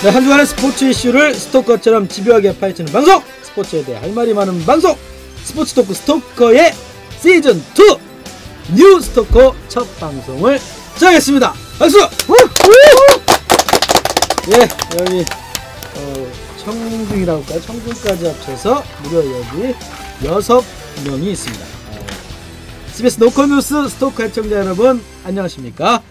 네, 한 주간의 스포츠 이슈를 스토커처럼 집요하게 파헤치는 방송, 스포츠에 대해 할 말이 많은 방송, 스포츠 토크 스토커의 시즌2 뉴 스토커 첫 방송을 시작하겠습니다. 박수! 예, 여기 청중이라고 할까요? 청중까지 합쳐서 무려 여기 6명이 있습니다. CBS 노컷뉴스 스토커 시청자 여러분 안녕하십니까?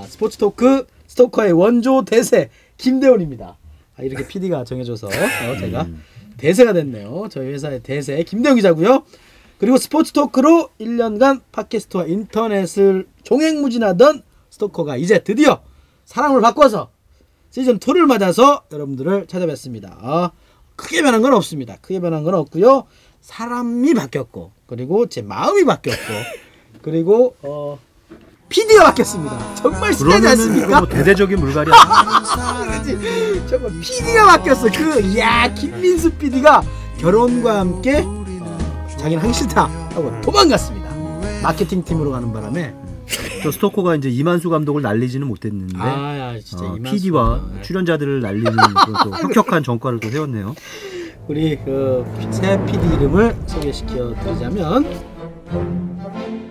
스포츠 토크 스토커의 원조 대세 김대훈입니다. 이렇게 PD가 정해줘서 제가 대세가 됐네요. 저희 회사의 대세 김대훈 기자고요. 그리고 스포츠 토크로 1년간 팟캐스트와 인터넷을 종횡무진하던 스토커가 이제 드디어 사람을 바꿔서 시즌2를 맞아서 여러분들을 찾아뵙습니다. 크게 변한 건 없습니다. 크게 변한 건 없고요. 사람이 바뀌었고, 그리고 제 마음이 바뀌었고, 그리고 PD가 바뀌었습니다. 정말 신나지 않습니까? 뭐 대대적인 물갈이 그렇지. 정말 PD가 바뀌었어. 김민수 PD가 결혼과 함께 자기는 하기 싫다 하고 도망갔습니다. 마케팅 팀으로 가는 바람에 저 스토커가 이제 이만수 감독을 날리지는 못했는데 진짜 PD와 출연자들을 날리는 또 혁혁한 전과를 또 세웠네요. 우리 새 PD 이름을 소개시켜 드리자면,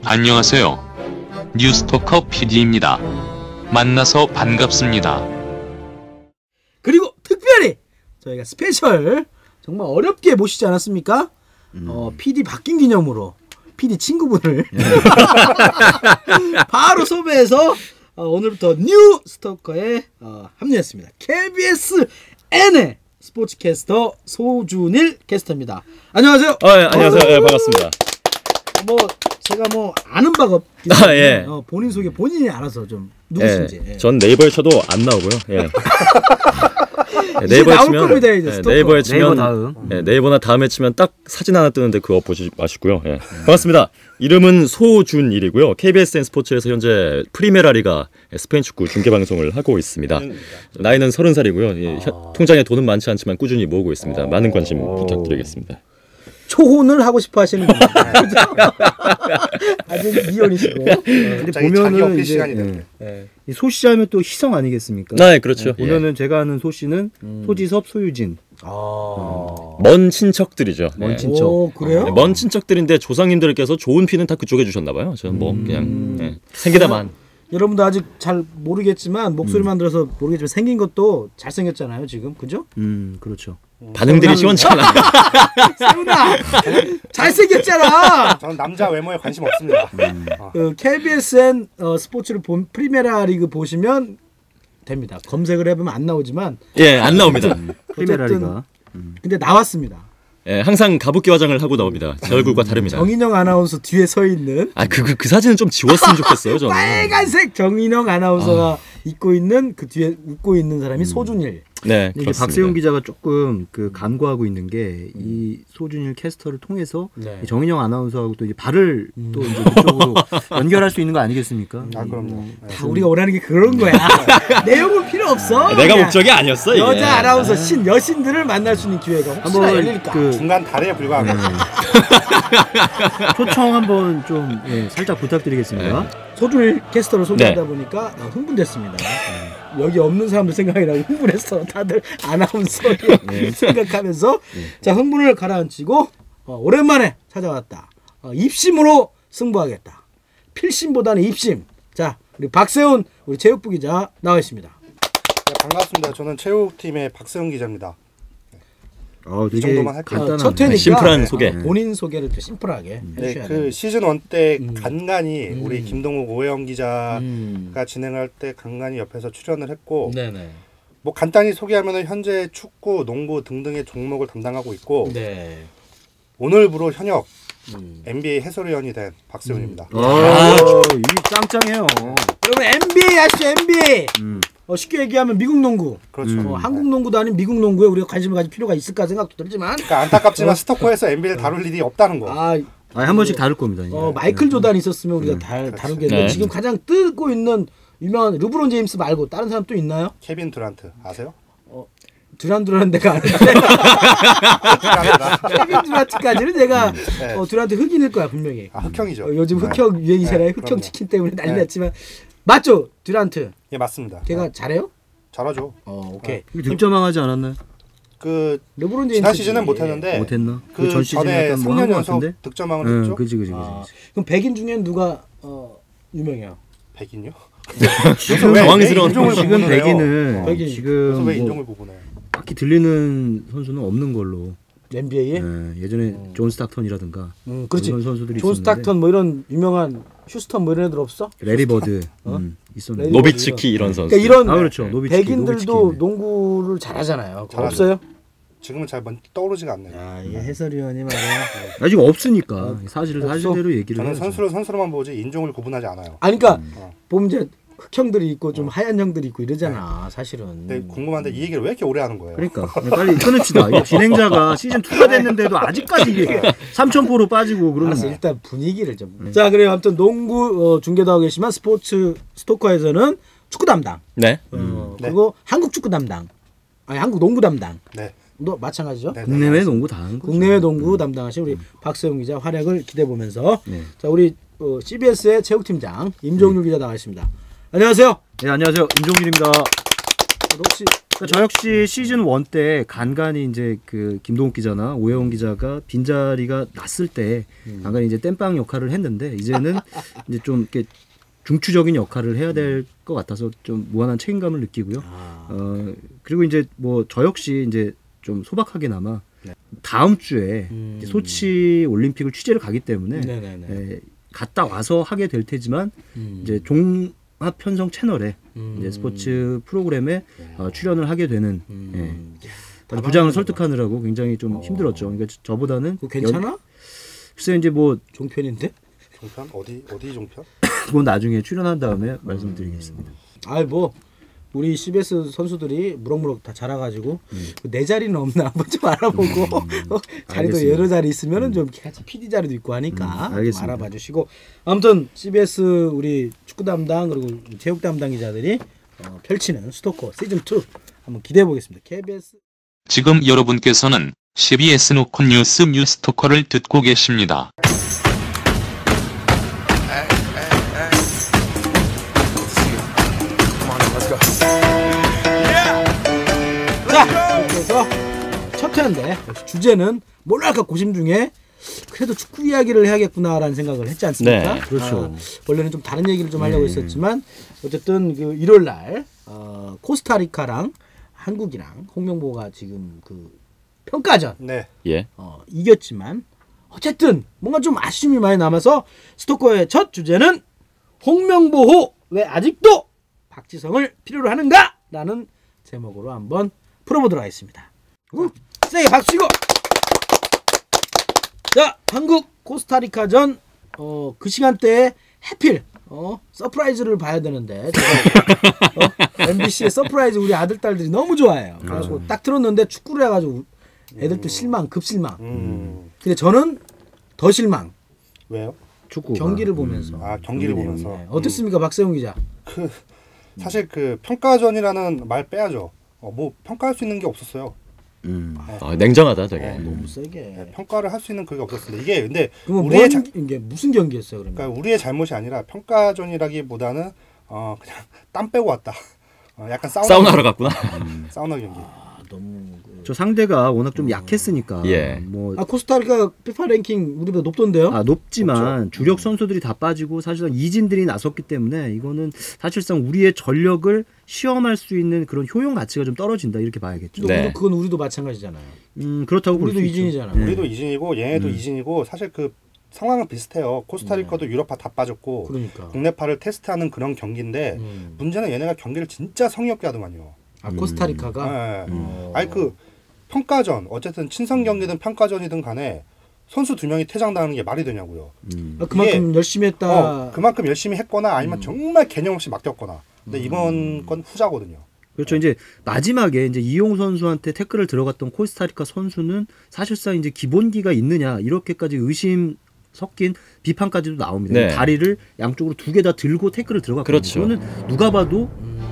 안녕하세요. 뉴스토커 PD입니다. 만나서 반갑습니다. 그리고 특별히 저희가 스페셜 정말 어렵게 모시지 않았습니까? PD 바뀐 기념으로 PD 친구분을 바로 섭외해서 오늘부터 뉴 스토커에 합류했습니다. KBS N의 스포츠캐스터 소준일 캐스터입니다. 안녕하세요. 안녕하세요. 반갑습니다. 제가 아는 바가 없기 때문에 예. 본인 소개 본인이 알아서 좀 누구신지. 예. 전 네이버에 쳐도 안 나오고요. 예. 네이버에 치면 겁니다, 이제 네이버에 치면 다음. 네이버나 다음에 치면 딱 사진 하나 뜨는데 그거 보지 마시고요. 예. 반갑습니다. 이름은 소준일이고요. KBSN 스포츠에서 현재 프리메라 리가 스페인 축구 중계 방송을 하고 있습니다. 나이는 30살이고요. 통장에 돈은 많지 않지만 꾸준히 모으고 있습니다. 많은 관심 부탁드리겠습니다. 초혼을 하고 싶어 하시는 분들 아직 미혼이시고. 근데 보면은 이제 이 소 씨 하면 또 희성 아니겠습니까? 네, 그렇죠. 보면은 제가 아는 소 씨는 소지섭, 소유진. 먼 친척들이죠. 먼 친척. 오, 그래요? 네, 먼 친척들인데 조상님들께서 좋은 피는 다 그쪽에 주셨나 봐요. 저는 그냥 생기다만. 여러분도 아직 잘 모르겠지만 목소리만 들어서 모르겠지만 생긴 것도 잘생겼잖아요 지금, 그죠? 그렇죠. 반응들이 시원치 않아. 세훈아 잘생겼잖아. 저는 남자 외모에 관심 없습니다. KBSN 스포츠를 프리메라 리그 보시면 됩니다. 검색을 해보면 안 나오지만 안 나옵니다. 프리메라 리가. 근데 나왔습니다. 항상 가부키 화장을 하고 나옵니다. 제 얼굴과 다릅니다. 정인영 아나운서 뒤에 서 있는 그 사진은 좀 지웠으면 좋겠어요. 저는. 빨간색 정인영 아나운서가 입고 있는 그 뒤에 웃고 있는 사람이 소준일. 네, 이게 박세훈 기자가 조금 간과하고 있는 게 이 소준일 캐스터를 통해서 정인영 아나운서하고 또 이제 발을 또 이제 그쪽으로 연결할 수 있는 거 아니겠습니까? 그럼요. 다 우리가 원하는 게 그런 거야. 내용은 필요 없어. 내가 목적이 아니었어. 이게. 여자 아나운서 여신들을 만날 수 있는 기회가 혹시나 열릴까? 중간 다리에 불과하게. 초청 한번 좀 살짝 부탁드리겠습니다. 소준일 캐스터를 소개하다 보니까 흥분됐습니다. 여기 없는 사람들 생각이 나고 흥분했어. 다들 아나운서를 생각하면서 자, 흥분을 가라앉히고 오랜만에 찾아왔다. 입심으로 승부하겠다. 필심보다는 입심. 자, 우리 박세훈 우리 체육부 기자 나와 있습니다. 네, 반갑습니다. 저는 체육팀의 박세훈 기자입니다. 이 정도만 할게요. 첫 회니까 심플한 소개. 본인 소개를 좀 심플하게 해주셔야 돼요. 시즌 1 때 간간히 우리 김동욱 오해영 기자가 진행할 때 간간히 옆에서 출연을 했고, 네네. 간단히 소개하면은 현재 축구, 농구 등등의 종목을 담당하고 있고, 네. 오늘부로 현역 NBA 해설위원이 된 박세훈입니다. 이 짱짱해요. 그러면 NBA 아시죠? NBA. 쉽게 얘기하면 미국 농구. 그렇죠. 한국 농구도 아닌 미국 농구에 우리가 관심을 가질 필요가 있을까 생각도 들지만. 그러니까 안타깝지만 스토커에서 NBA를 다룰 일이 없다는 거. 한 번씩 다룰 겁니다. 마이클 조단 있었으면 우리가 다루겠는데 지금 가장 뜨고 있는 유명한 르브론 제임스 말고 다른 사람 또 있나요? 케빈 듀란트 아세요? 듀란트라는 데가 아닌데 케빈 듀란트까지는 내가 듀란트 흑인일 거야 분명히. 흑형이죠. 요즘 흑형 유행이잖아요. 흑형 치킨 때문에 난리 났지만 맞죠? 듀란트. 예, 맞습니다. 걔가 잘해요? 잘하죠. 오케이. 득점왕하지 않았나요? 그 르브론 제임스 지난 시즌은 못했는데 못했나? 그 전 시즌에 전에 약간 3년 한것 연속 같은데? 득점왕을 했죠. 그지. 그럼 백인 중엔 누가 유명해요? 백인요? 당황스러운 인종을 지금 구분을 해요? 백인은 백인. 그래서 지금 왜 뭐 인종을 구분해? 딱히 들리는 선수는 없는 걸로. NBA에? 예전에 존 스타턴이라든가 그렇지. 이런 선수들이 존 있었는데 스타턴 뭐 이런 유명한 휴스턴 뭐 이런 애들 없어? 레리 버드 있었는데. 노비츠키 이런 선수. 그러니까 이런 그렇죠. 노비츠키, 백인들도 노비츠키. 농구를 잘하잖아요. 잘하죠. 없어요? 지금은 잘 떠오르지가 않네요. 야, 이게 해설위원이 말이야. 아직 없으니까 사실을 없어. 사실대로 얘기를 저는 해야죠. 선수를 선수로만 보지 인종을 구분하지 않아요. 아니 그러니까 어. 보면 이제 흑형들이 있고 좀 하얀 형들이 있고 이러잖아. 사실은. 근데 궁금한데 이 얘기를 왜 이렇게 오래 하는 거예요? 그러니까 빨리 끊읍시다. 이게 진행자가 시즌 2가 됐는데도 아직까지 이게 삼천포로 빠지고 그러는 알았어, 거야. 일단 분위기를 좀. 자, 그래요. 아무튼 농구 중계도 하고 계시지만 스포츠 스토커에서는 축구 담당. 네. 그리고 한국 축구 담당. 아니 한국 농구 담당. 네. 너 마찬가지죠? 네, 국내외 농구 다 하는 거죠. 국내외 농구 담당하신 우리 박세웅 기자 활약을 기대해 보면서 네. 자, 우리 CBS의 체육팀장 임종률 기자 나와 있습니다. 안녕하세요. 네, 안녕하세요. 임종길입니다. 혹시 그러니까 저 역시 시즌 1 때 간간히 이제 그 김동욱 기자나 오해원 기자가 빈자리가 났을 때 간간히 이제 땜빵 역할을 했는데 이제는 이제 좀 이렇게 중추적인 역할을 해야 될 것 같아서 좀 무한한 책임감을 느끼고요. 그리고 이제 뭐 저 역시 이제 좀 소박하게나마 다음 주에 이제 소치 올림픽을 취재를 가기 때문에 갔다 와서 하게 될 테지만 이제 종합 편성 채널에 이제 스포츠 프로그램에 출연을 하게 되는 부장을 설득하느라고 굉장히 좀 힘들었죠. 그러니까 저보다는 그거 괜찮아? 글쎄 이제 뭐 종편인데? 종편 어디 종편? 그건 나중에 출연한 다음에 말씀드리겠습니다. 아이 뭐 우리 CBS 선수들이 무럭무럭 다 자라가지고 내 자리는 없나 한번 좀 알아보고 자리도 알겠습니다. 여러 자리 있으면은 좀 같이 PD 자리도 있고 하니까 좀 알겠습니다. 알아봐 주시고 아무튼 CBS 우리 축구 담당 그리고 체육 담당 기자들이 펼치는 스토커 시즌 2 한번 기대해 보겠습니다. KBS 지금 여러분께서는 CBS 노컷 뉴스 뉴스토커를 듣고 계십니다. 자 이렇게 해서 첫 회인데 역시 주제는 뭐랄까 고심 중에 그래도 축구 이야기를 해야겠구나라는 생각을 했지 않습니까? 네, 그렇죠. 원래는 좀 다른 얘기를 좀 하려고 했었지만 어쨌든 그 일요일 날 코스타리카랑 한국이랑 홍명보가 지금 그 평가전 네. 예. 이겼지만 어쨌든 뭔가 좀 아쉬움이 많이 남아서 스토커의 첫 주제는 홍명보호 왜 아직도 박지성을 필요로 하는가? 라는 제목으로 한번 풀어보도록 하겠습니다. 세게 박수 치고! 자, 한국 코스타리카전 그 시간대에 해필 서프라이즈를 봐야 되는데 MBC의 서프라이즈 우리 아들 딸들이 너무 좋아해요. 그래서 딱 들었는데 축구를 해가지고 애들도 실망, 급실망. 근데 저는 더 실망. 왜요? 축구 경기를 보면서. 경기를 보면서. 네. 어떻습니까, 박세웅 기자? 사실 그 평가전이라는 말 빼야죠. 뭐 평가할 수 있는 게 없었어요. 냉정하다 되게. 너무 세게. 네, 평가를 할 수 있는 그게 없었습니다. 이게 근데 그러면 우리의 이게 무슨 경기였어요, 그러면? 그러니까 우리의 잘못이 아니라 평가전이라기보다는 그냥 땀 빼고 왔다. 약간 사우나하러 갔구나. 사우나 경기. 너무 저 상대가 워낙 좀 약했으니까 예. 뭐 코스타리카 FIFA 랭킹 우리보다 높던데요? 높지만 주력 선수들이 다 빠지고 사실상 이진들이 나섰기 때문에 이거는 사실상 우리의 전력을 시험할 수 있는 그런 효용 가치가 좀 떨어진다 이렇게 봐야겠죠. 네. 그건 우리도 마찬가지잖아요. 그렇다고 볼 우리도 수 이진이잖아. 있죠. 우리도 이진이고 얘네도 이진이고 사실 그 상황은 비슷해요. 코스타리카도 유럽파 다 빠졌고 그러니까. 국내파를 테스트하는 그런 경기인데 문제는 얘네가 경기를 진짜 성의 없게 하더만요. 코스타리카가? 네. 아니 그 평가전 어쨌든 친선 경기든 평가전이든 간에 선수 2명이 퇴장당하는 게 말이 되냐고요. 그만큼 열심히 했다. 그만큼 열심히 했거나 아니면 정말 개념 없이 맡겼거나. 근데 이번 건 후자거든요. 그렇죠. 이제 마지막에 이제 이용 선수한테 태클을 들어갔던 코스타리카 선수는 사실상 이제 기본기가 있느냐 이렇게까지 의심 섞인 비판까지도 나옵니다. 네. 다리를 양쪽으로 2개 다 들고 태클을 들어갔거든요. 그렇죠. 그거는 누가 봐도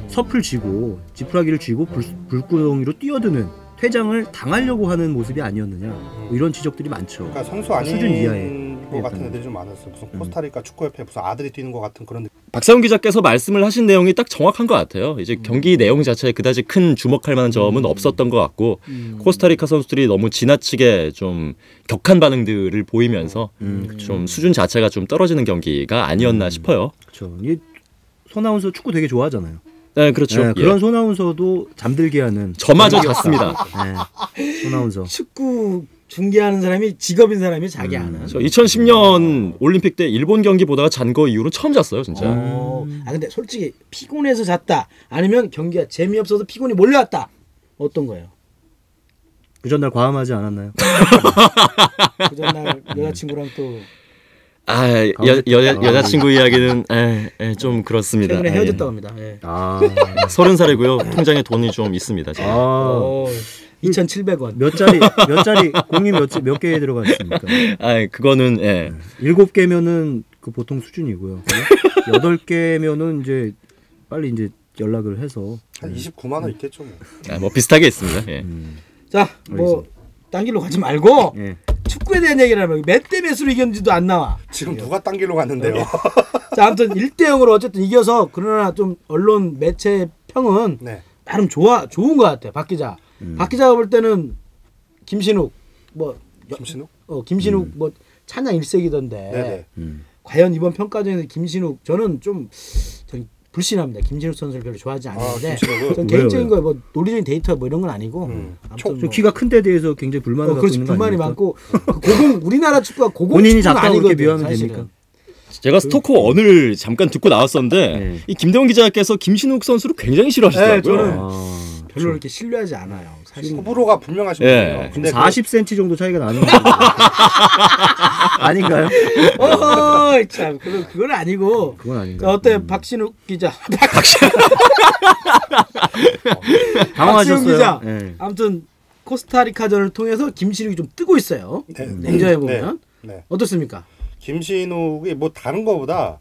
섭을 쥐고 지푸라기를 쥐고 불구덩이로 뛰어드는 퇴장을 당하려고 하는 모습이 아니었느냐 뭐 이런 지적들이 많죠. 그러니까 선수 아닌 수준 이하에. 것 같은 애들이 좀 많았어요. 무슨 코스타리카 축구협회 무슨 아들이 뛰는 것 같은 그런 느낌. 박사훈 기자께서 말씀을 하신 내용이 딱 정확한 것 같아요. 이제 경기 내용 자체에 그다지 큰 주목할 만한 점은 없었던 것 같고 코스타리카 선수들이 너무 지나치게 좀 격한 반응들을 보이면서 좀 수준 자체가 좀 떨어지는 경기가 아니었나 싶어요. 그렇죠. 이 손아운서 축구 되게 좋아하잖아요. 네, 그렇죠. 네, 예. 그런 손아운서도 잠들게 하는 저마저 잤습니다. 네, 손아운서. 축구 중계하는 사람이 직업인 사람이 자기 아는. 저 2010년 올림픽 때 일본 경기 보다가 잔 거 이후로 처음 잤어요, 진짜. 아 근데 솔직히 피곤해서 잤다. 아니면 경기가 재미없어서 피곤이 몰려왔다. 어떤 거예요? 그 전날 과음하지 않았나요? 그 전날 여자친구랑 또 여자친구 이야기는 좀 그렇습니다. 최근에 헤어졌다고 합니다. 예. 30살이고요. 통장에 돈이 좀 있습니다. 제가. 2,700원. 몇 자리 공이 몇 개에 들어가 있습니까? 그거는 7개면은 그 보통 수준이고요. 8개면은 이제 빨리 이제 연락을 해서 한 29만 원 있겠죠 뭐. 뭐 비슷하게 있습니다. 예. 자, 뭐 딴 길로 가지 말고 예. 축구에 대한 얘기를 하면 몇 대 몇으로 이겼는지도 안 나와. 지금 누가 딴 길로 갔는데요. 자, 아무튼 1대0으로 어쨌든 이겨서 그러나 좀 언론 매체 평은 네. 나름 좋은 것 같아. 박 기자. 박 기자가 볼 때는 김신욱 김신욱? 김신욱 뭐 찬양 일색이던데. 네네. 과연 이번 평가전에서 김신욱 저는 좀 불신합니다. 김신욱 선수를 별로 좋아하지 않는데 전 개인적인 거에 뭐 논리적인 데이터 뭐 이런 건 아니고 아무튼 저 키가 큰 데 대해서 굉장히 불만을 갖고 있는 거 불만이 아닙니까? 많고 우리나라 축구가 고공 본인이 축구는 작다고 아니거든, 그렇게 비하면 사실은. 됩니까? 제가 스토커 원을 잠깐 듣고 나왔었는데 네. 이 김대원 기자께서 김신욱 선수를 굉장히 싫어하시더라고요. 네, 저는 별로 그렇게 신뢰하지 않아요. 사실 호불호가 분명하신 예. 분이에요. 근데 40cm 정도 차이가 나는 거 아닌가요? 참 그건 아니고. 그건 아닌가. 어때 박신욱 기자? 박신욱 당황하셨어요. 기자. 네. 아무튼 코스타리카전을 통해서 김신욱이 좀 뜨고 있어요. 냉정해 보면 네. 어떻습니까? 김신욱이 뭐 다른 거보다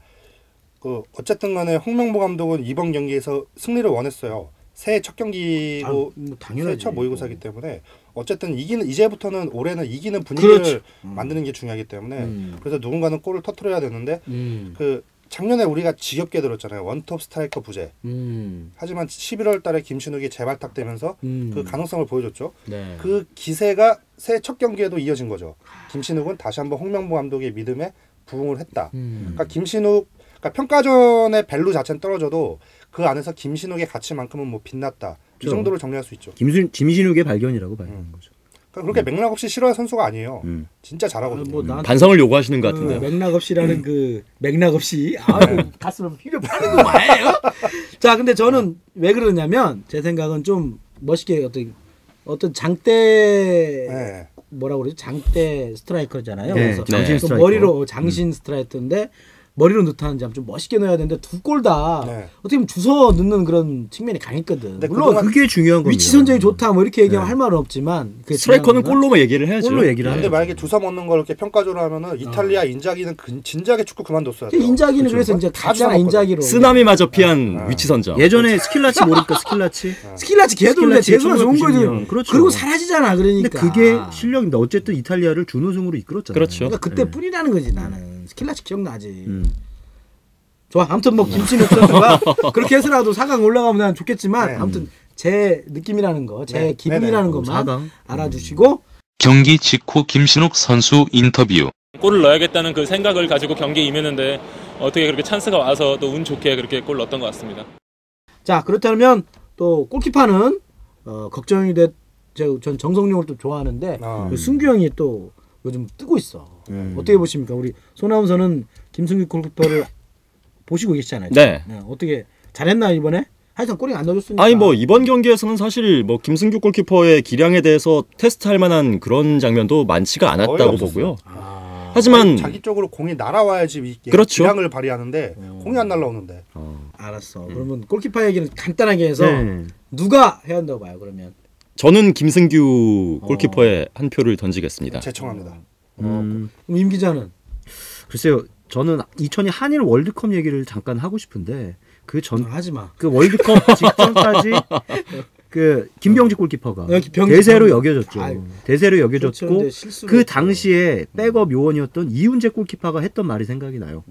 그 어쨌든 간에 홍명보 감독은 이번 경기에서 승리를 원했어요. 새해 첫 경기고 뭐 새해 첫 모의고사이기 때문에 어쨌든 이제부터는 올해는 이기는 분위기를 그렇지. 만드는 게 중요하기 때문에 그래서 누군가는 골을 터트려야 되는데 음. 그 작년에 우리가 지겹게 들었잖아요. 원톱 스트라이커 부재. 하지만 11월 달에 김신욱이 재발탁되면서 그 가능성을 보여줬죠. 네. 그 기세가 새해 첫 경기에도 이어진 거죠. 김신욱은 다시 한번 홍명보 감독의 믿음에 부응을 했다. 그러니까 그러니까 평가전의 밸류 자체는 떨어져도 그 안에서 김신욱의 가치만큼은 뭐 빛났다. 이 정도로 정리할 수 있죠. 김신욱의 발견이라고 봐야 하는 거죠. 그러니까 그렇게 맥락 없이 싫어할 선수가 아니에요. 진짜 잘하거든요. 뭐 나한테 반성을 요구하시는 것 같은데요. 맥락 없이라는 그 맥락 없이 가슴을 휘려 파는 거 뭐예요? 자, 근데 저는 왜 그러냐면 제 생각은 좀 멋있게 어떤 장대 네. 뭐라고 그러지? 장대 스트라이커잖아요. 네, 그래서 장신 좀 스트라이커. 머리로 장신 스트라이커인데 머리로 넣다는지 좀 멋있게 넣어야 되는데 두 골 다 네. 어떻게 보면 주워 넣는 그런 측면이 강했거든. 근데 물론 그게 중요한 겁니다. 위치 선정이 좋다 뭐 이렇게 얘기하면 할 말은 없지만 그게 스트라이커는 중요한 건가? 골로만 얘기를 해야죠. 골로 얘기를 근데 하죠. 만약에 주워 먹는 걸 이렇게 평가적으로 하면은 이탈리아 인자기는 진작에 축구 그만뒀어야 돼요. 인자기는 그래서 이제 다 갔잖아 주워먹거든. 인자기로. 쓰나미마저 피한 위치 선정. 예전에 스킬라치 모르니까 스킬라치. 스킬라치 걔도 근데 스킬라치 재수가 좋은 거지. 1992년. 그렇죠. 그리고 사라지잖아. 근데 그러니까. 그게 실력인데 어쨌든 이탈리아를 준우승으로 이끌었잖아요. 그렇죠. 그러니까 그때 뿐이라는 거지 나는. 스킬라치 기억나지. 좋아. 아무튼 뭐 김신욱 선수가 그렇게 해서라도 4강 올라가면 난 좋겠지만 네. 아무튼 제 느낌이라는 거, 제 네. 기분이라는 네네. 것만 4강. 알아주시고 경기 직후 김신욱 선수 인터뷰. 골을 넣어야겠다는 그 생각을 가지고 경기에 임했는데 어떻게 그렇게 찬스가 와서 또 운 좋게 그렇게 골 넣었던 것 같습니다. 자 그렇다면 또 골키퍼는 걱정이 전 정성용을 또 좋아하는데 그 승규 형이 또 요즘 뜨고 있어. 어떻게 보십니까? 우리 손아운서는 김승규 골키퍼를 보시고 계시잖아요. 네. 어떻게 잘했나 이번에? 하여튼 골이 안 넣어줬으니까. 아니 뭐 이번 경기에서는 사실 뭐 김승규 골키퍼의 기량에 대해서 테스트할 만한 그런 장면도 많지가 거의 않았다고 없었어요. 보고요. 하지만 자기 쪽으로 공이 날아와야지 이게 그렇죠. 기량을 발휘하는데 공이 안 날아오는데. 알았어. 그러면 골키퍼 얘기는 간단하게 해서 네. 누가 해야 한다고 봐요. 그러면 저는 김승규 골키퍼에 한 표를 던지겠습니다. 제청합니다. 그럼 임 기자는 글쎄요. 저는 2002 한일 월드컵 얘기를 잠깐 하고 싶은데 그 전 하지 마. 그 월드컵 직전까지 그 김병지 골키퍼가 네, 병지 대세로 병지. 여겨졌죠. 아유. 대세로 그렇죠. 여겨졌고 근데 실수로 그 당시에 백업 요원이었던 이훈재 골키퍼가 했던 말이 생각이 나요.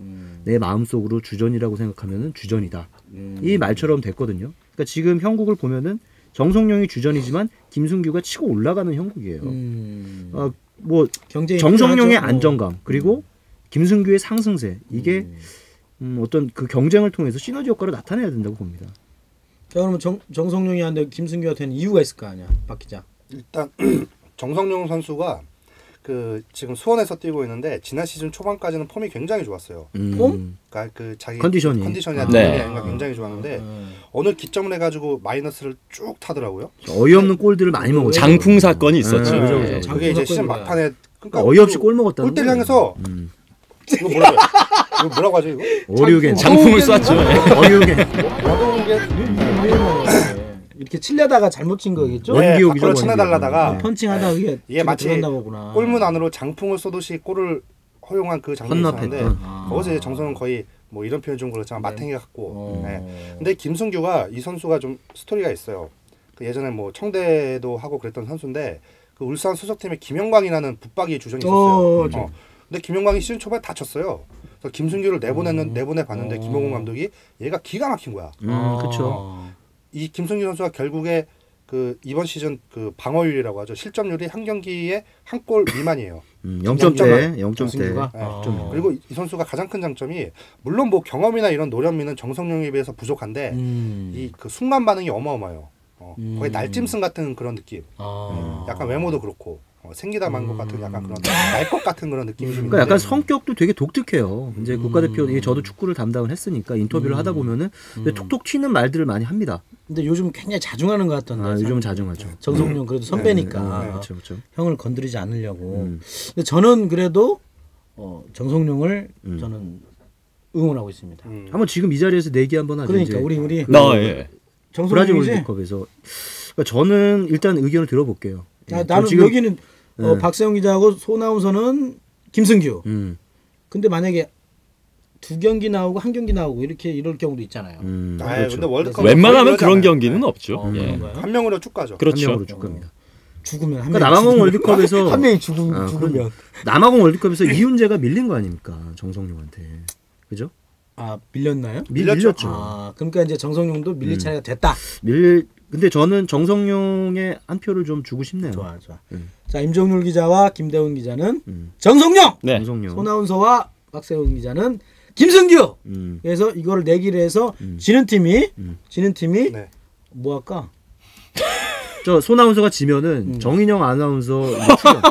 내 마음속으로 주전이라고 생각하면은 주전이다. 이 말처럼 됐거든요. 그러니까 지금 형국을 보면은 정성용이 주전이지만 김승규가 치고 올라가는 형국이에요. 뭐 경쟁이 정성용의 필요하죠. 안정감 그리고 김승규의 상승세 이게 어떤 그 경쟁을 통해서 시너지 효과를 나타내야 된다고 봅니다. 자 그러면 정성용이 한데 김승규가 된 이유가 있을 거 아니야, 박 기자. 일단 정성용 선수가 그 지금 수원에서 뛰고 있는데 지난 시즌 초반까지는 폼이 굉장히 좋았어요. 그러니까 그 자기 컨디션이 네. 굉장히 좋았는데 어느 기점을 해가지고 마이너스를 쭉 타더라고요. 어이없는 골들을 많이 먹었죠. 장풍 사건이 있었죠. 네, 그죠, 네, 그죠. 그게 이제 시즌 뭐야. 막판에 그러니까 어이없이 골 먹었다는 골대를 거예요. 향해서 이거 뭐라고 이거 뭐라고 하죠 이거? 어류겐 장풍을 쐈죠. 어류겐 어려운 게 이렇게 치려다가 잘못 친 거겠죠? 원기옥이죠, 밖으로 원기옥. 치내달라다가 펀칭하다가 이게 이게 마치 들어갔나 보구나. 골문 안으로 장풍을 쏘듯이 골을 허용한 그 장면이 있었는데 헌납했던. 거기서 이제 정성은 거의 뭐 이런 표현 좀 그렇지만 마탱이 같고 어. 네. 근데 김승규가 이 선수가 좀 스토리가 있어요. 그 예전에 뭐 청대도 하고 그랬던 선수인데 그 울산 소속팀에 김영광이라는 붙박이 주전이 있었어요. 근데 김영광이 시즌 초반에 다쳤어요. 그래서 김승규를 내보내 봤는데 김홍훈 감독이 얘가 기가 막힌 거야. 그렇죠. 이 김승규 선수가 결국에 그 이번 시즌 그 방어율이라고 하죠. 실점률이 한 경기에 한 골 미만이에요. 0점대. 정승규가? 네. 그리고 이 선수가 가장 큰 장점이 물론 뭐 경험이나 이런 노련미는 정성용에 비해서 부족한데 이 그 순간 반응이 어마어마해요. 거의 날짐승 같은 그런 느낌. 약간 외모도 그렇고 생기다 만 것 같은 약간 그런 날 것 같은 그런 느낌이 좀 그러니까 약간 있는데 성격도 되게 독특해요. 이제 국가대표 이게 저도 축구를 담당을 했으니까 인터뷰를 하다 보면은 근데 톡톡 튀는 말들을 많이 합니다. 근데 요즘 굉장히 자중하는 것 같던데. 요즘은 자중하죠. 정성용 그래도 선배니까 그렇죠, 그렇죠. 형을 건드리지 않으려고. 근데 저는 그래도 정성용을 저는 응원하고 있습니다. 한번 지금 이 자리에서 내기 한번 하죠. 그러니까 이제 우리 그 예. 브라질 정성용이지. 월드컵에서 그러니까 저는 일단 의견을 들어볼게요. 나는 지금- 여기는 박세영 기자하고 소나운서는 김승규. 근데 만약에 두 경기 나오고 한 경기 나오고 이렇게 이럴 경우도 있잖아요. 그렇죠. 근데 월드컵 웬만하면 그런 경기는 없죠. 예. 그런 거예요? 한 명으로 쭉 가죠. 한 그렇죠. 명으로 쭉 갑니다. 죽으면 한 그러니까 명이 남아공 죽으면- 월드컵에서 한 명이 죽으면 남아공 월드컵에서 이훈재가 밀린 거 아닙니까? 정성용한테. 그죠? 아 밀렸나요? 밀렸죠. 아 그러니까 이제 정성용도 밀릴 차례가 됐다. 근데 저는 정성용의 한 표를 좀 주고 싶네요. 좋아. 자 임종률 기자와 김대훈 기자는 음. 정성용, 네. 정성용. 소나운서와 박세훈 기자는 김승규. 그래서 이거를 내기를 해서 지는 팀이 네. 뭐 할까? 저 소나운서가 지면은 정인영 아나운서 출연.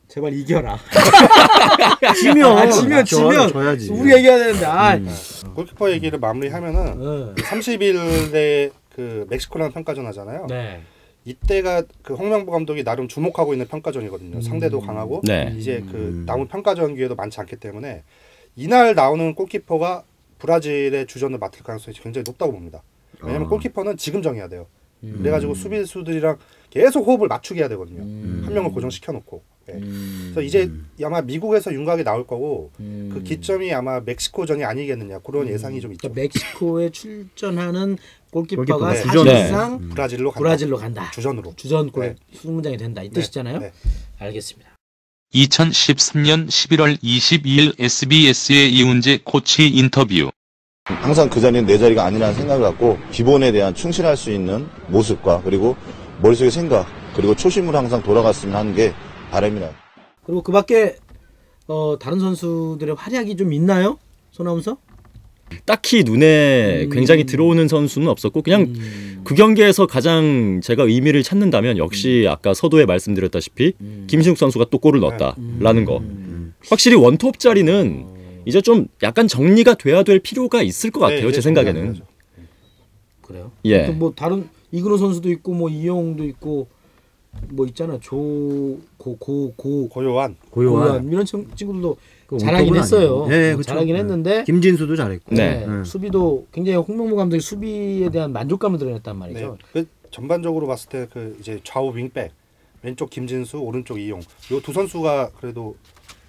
제발 이겨라. 지면 지면 져야지. 우리가 이겨야 되는데. 골키퍼 얘기를 마무리하면은 30일에 그 멕시코랑 평가전 하잖아요. 네. 이때가 그 홍명보 감독이 나름 주목하고 있는 평가전이거든요. 상대도 강하고 네. 이제 그 남은 평가전 기회도 많지 않기 때문에 이날 나오는 골키퍼가 브라질의 주전을 맡을 가능성이 굉장히 높다고 봅니다. 왜냐면 골키퍼는 지금 정해야 돼요. 그래가지고 수비수들이랑 계속 호흡을 맞추게 해야 되거든요. 한 명을 고정시켜놓고. 네. 그래서 이제 아마 미국에서 윤곽이 나올 거고 그 기점이 아마 멕시코전이 아니겠느냐 그런 예상이 좀 있죠. 그러니까 멕시코에 출전하는 골키퍼가 골키퍼가 사실상 브라질로 간다. 주전으로. 주전으로. 주전골 네. 수문장이 된다 이 네. 뜻이잖아요. 네. 알겠습니다. 2013년 11월 22일 SBS의 이훈재 코치 인터뷰. 항상 그 자리는 내 자리가 아니라는 생각을 갖고 기본에 대한 충실할 수 있는 모습과 그리고 머릿속의 생각 그리고 초심으로 항상 돌아갔으면 하는 게 바람이라. 그리고 그 밖에 다른 선수들의 활약이 좀 있나요? 소나운서? 딱히 눈에 굉장히 들어오는 선수는 없었고 그냥 그 경기에서 가장 제가 의미를 찾는다면 역시 아까 서두에 말씀드렸다시피 김신욱 선수가 또 골을 넣었다라는 거. 확실히 원톱 자리는 이제 좀 약간 정리가 돼야 될 필요가 있을 것 같아요. 제 생각에는. 그래요? 예. 또 뭐 다른 이근호 선수도 있고 뭐 이영웅도 있고 뭐 있잖아 고요한 이런 친구들도 그 잘하긴 원톱은 했어요. 아니에요. 네, 그렇죠. 잘하긴 했는데 김진수도 잘했고. 네. 수비도 굉장히 홍명보 감독이 수비에 대한 만족감을 드러냈단 말이죠. 네. 그 전반적으로 봤을 때 그 이제 좌우 윙백 왼쪽 김진수 오른쪽 이용 요 두 선수가 그래도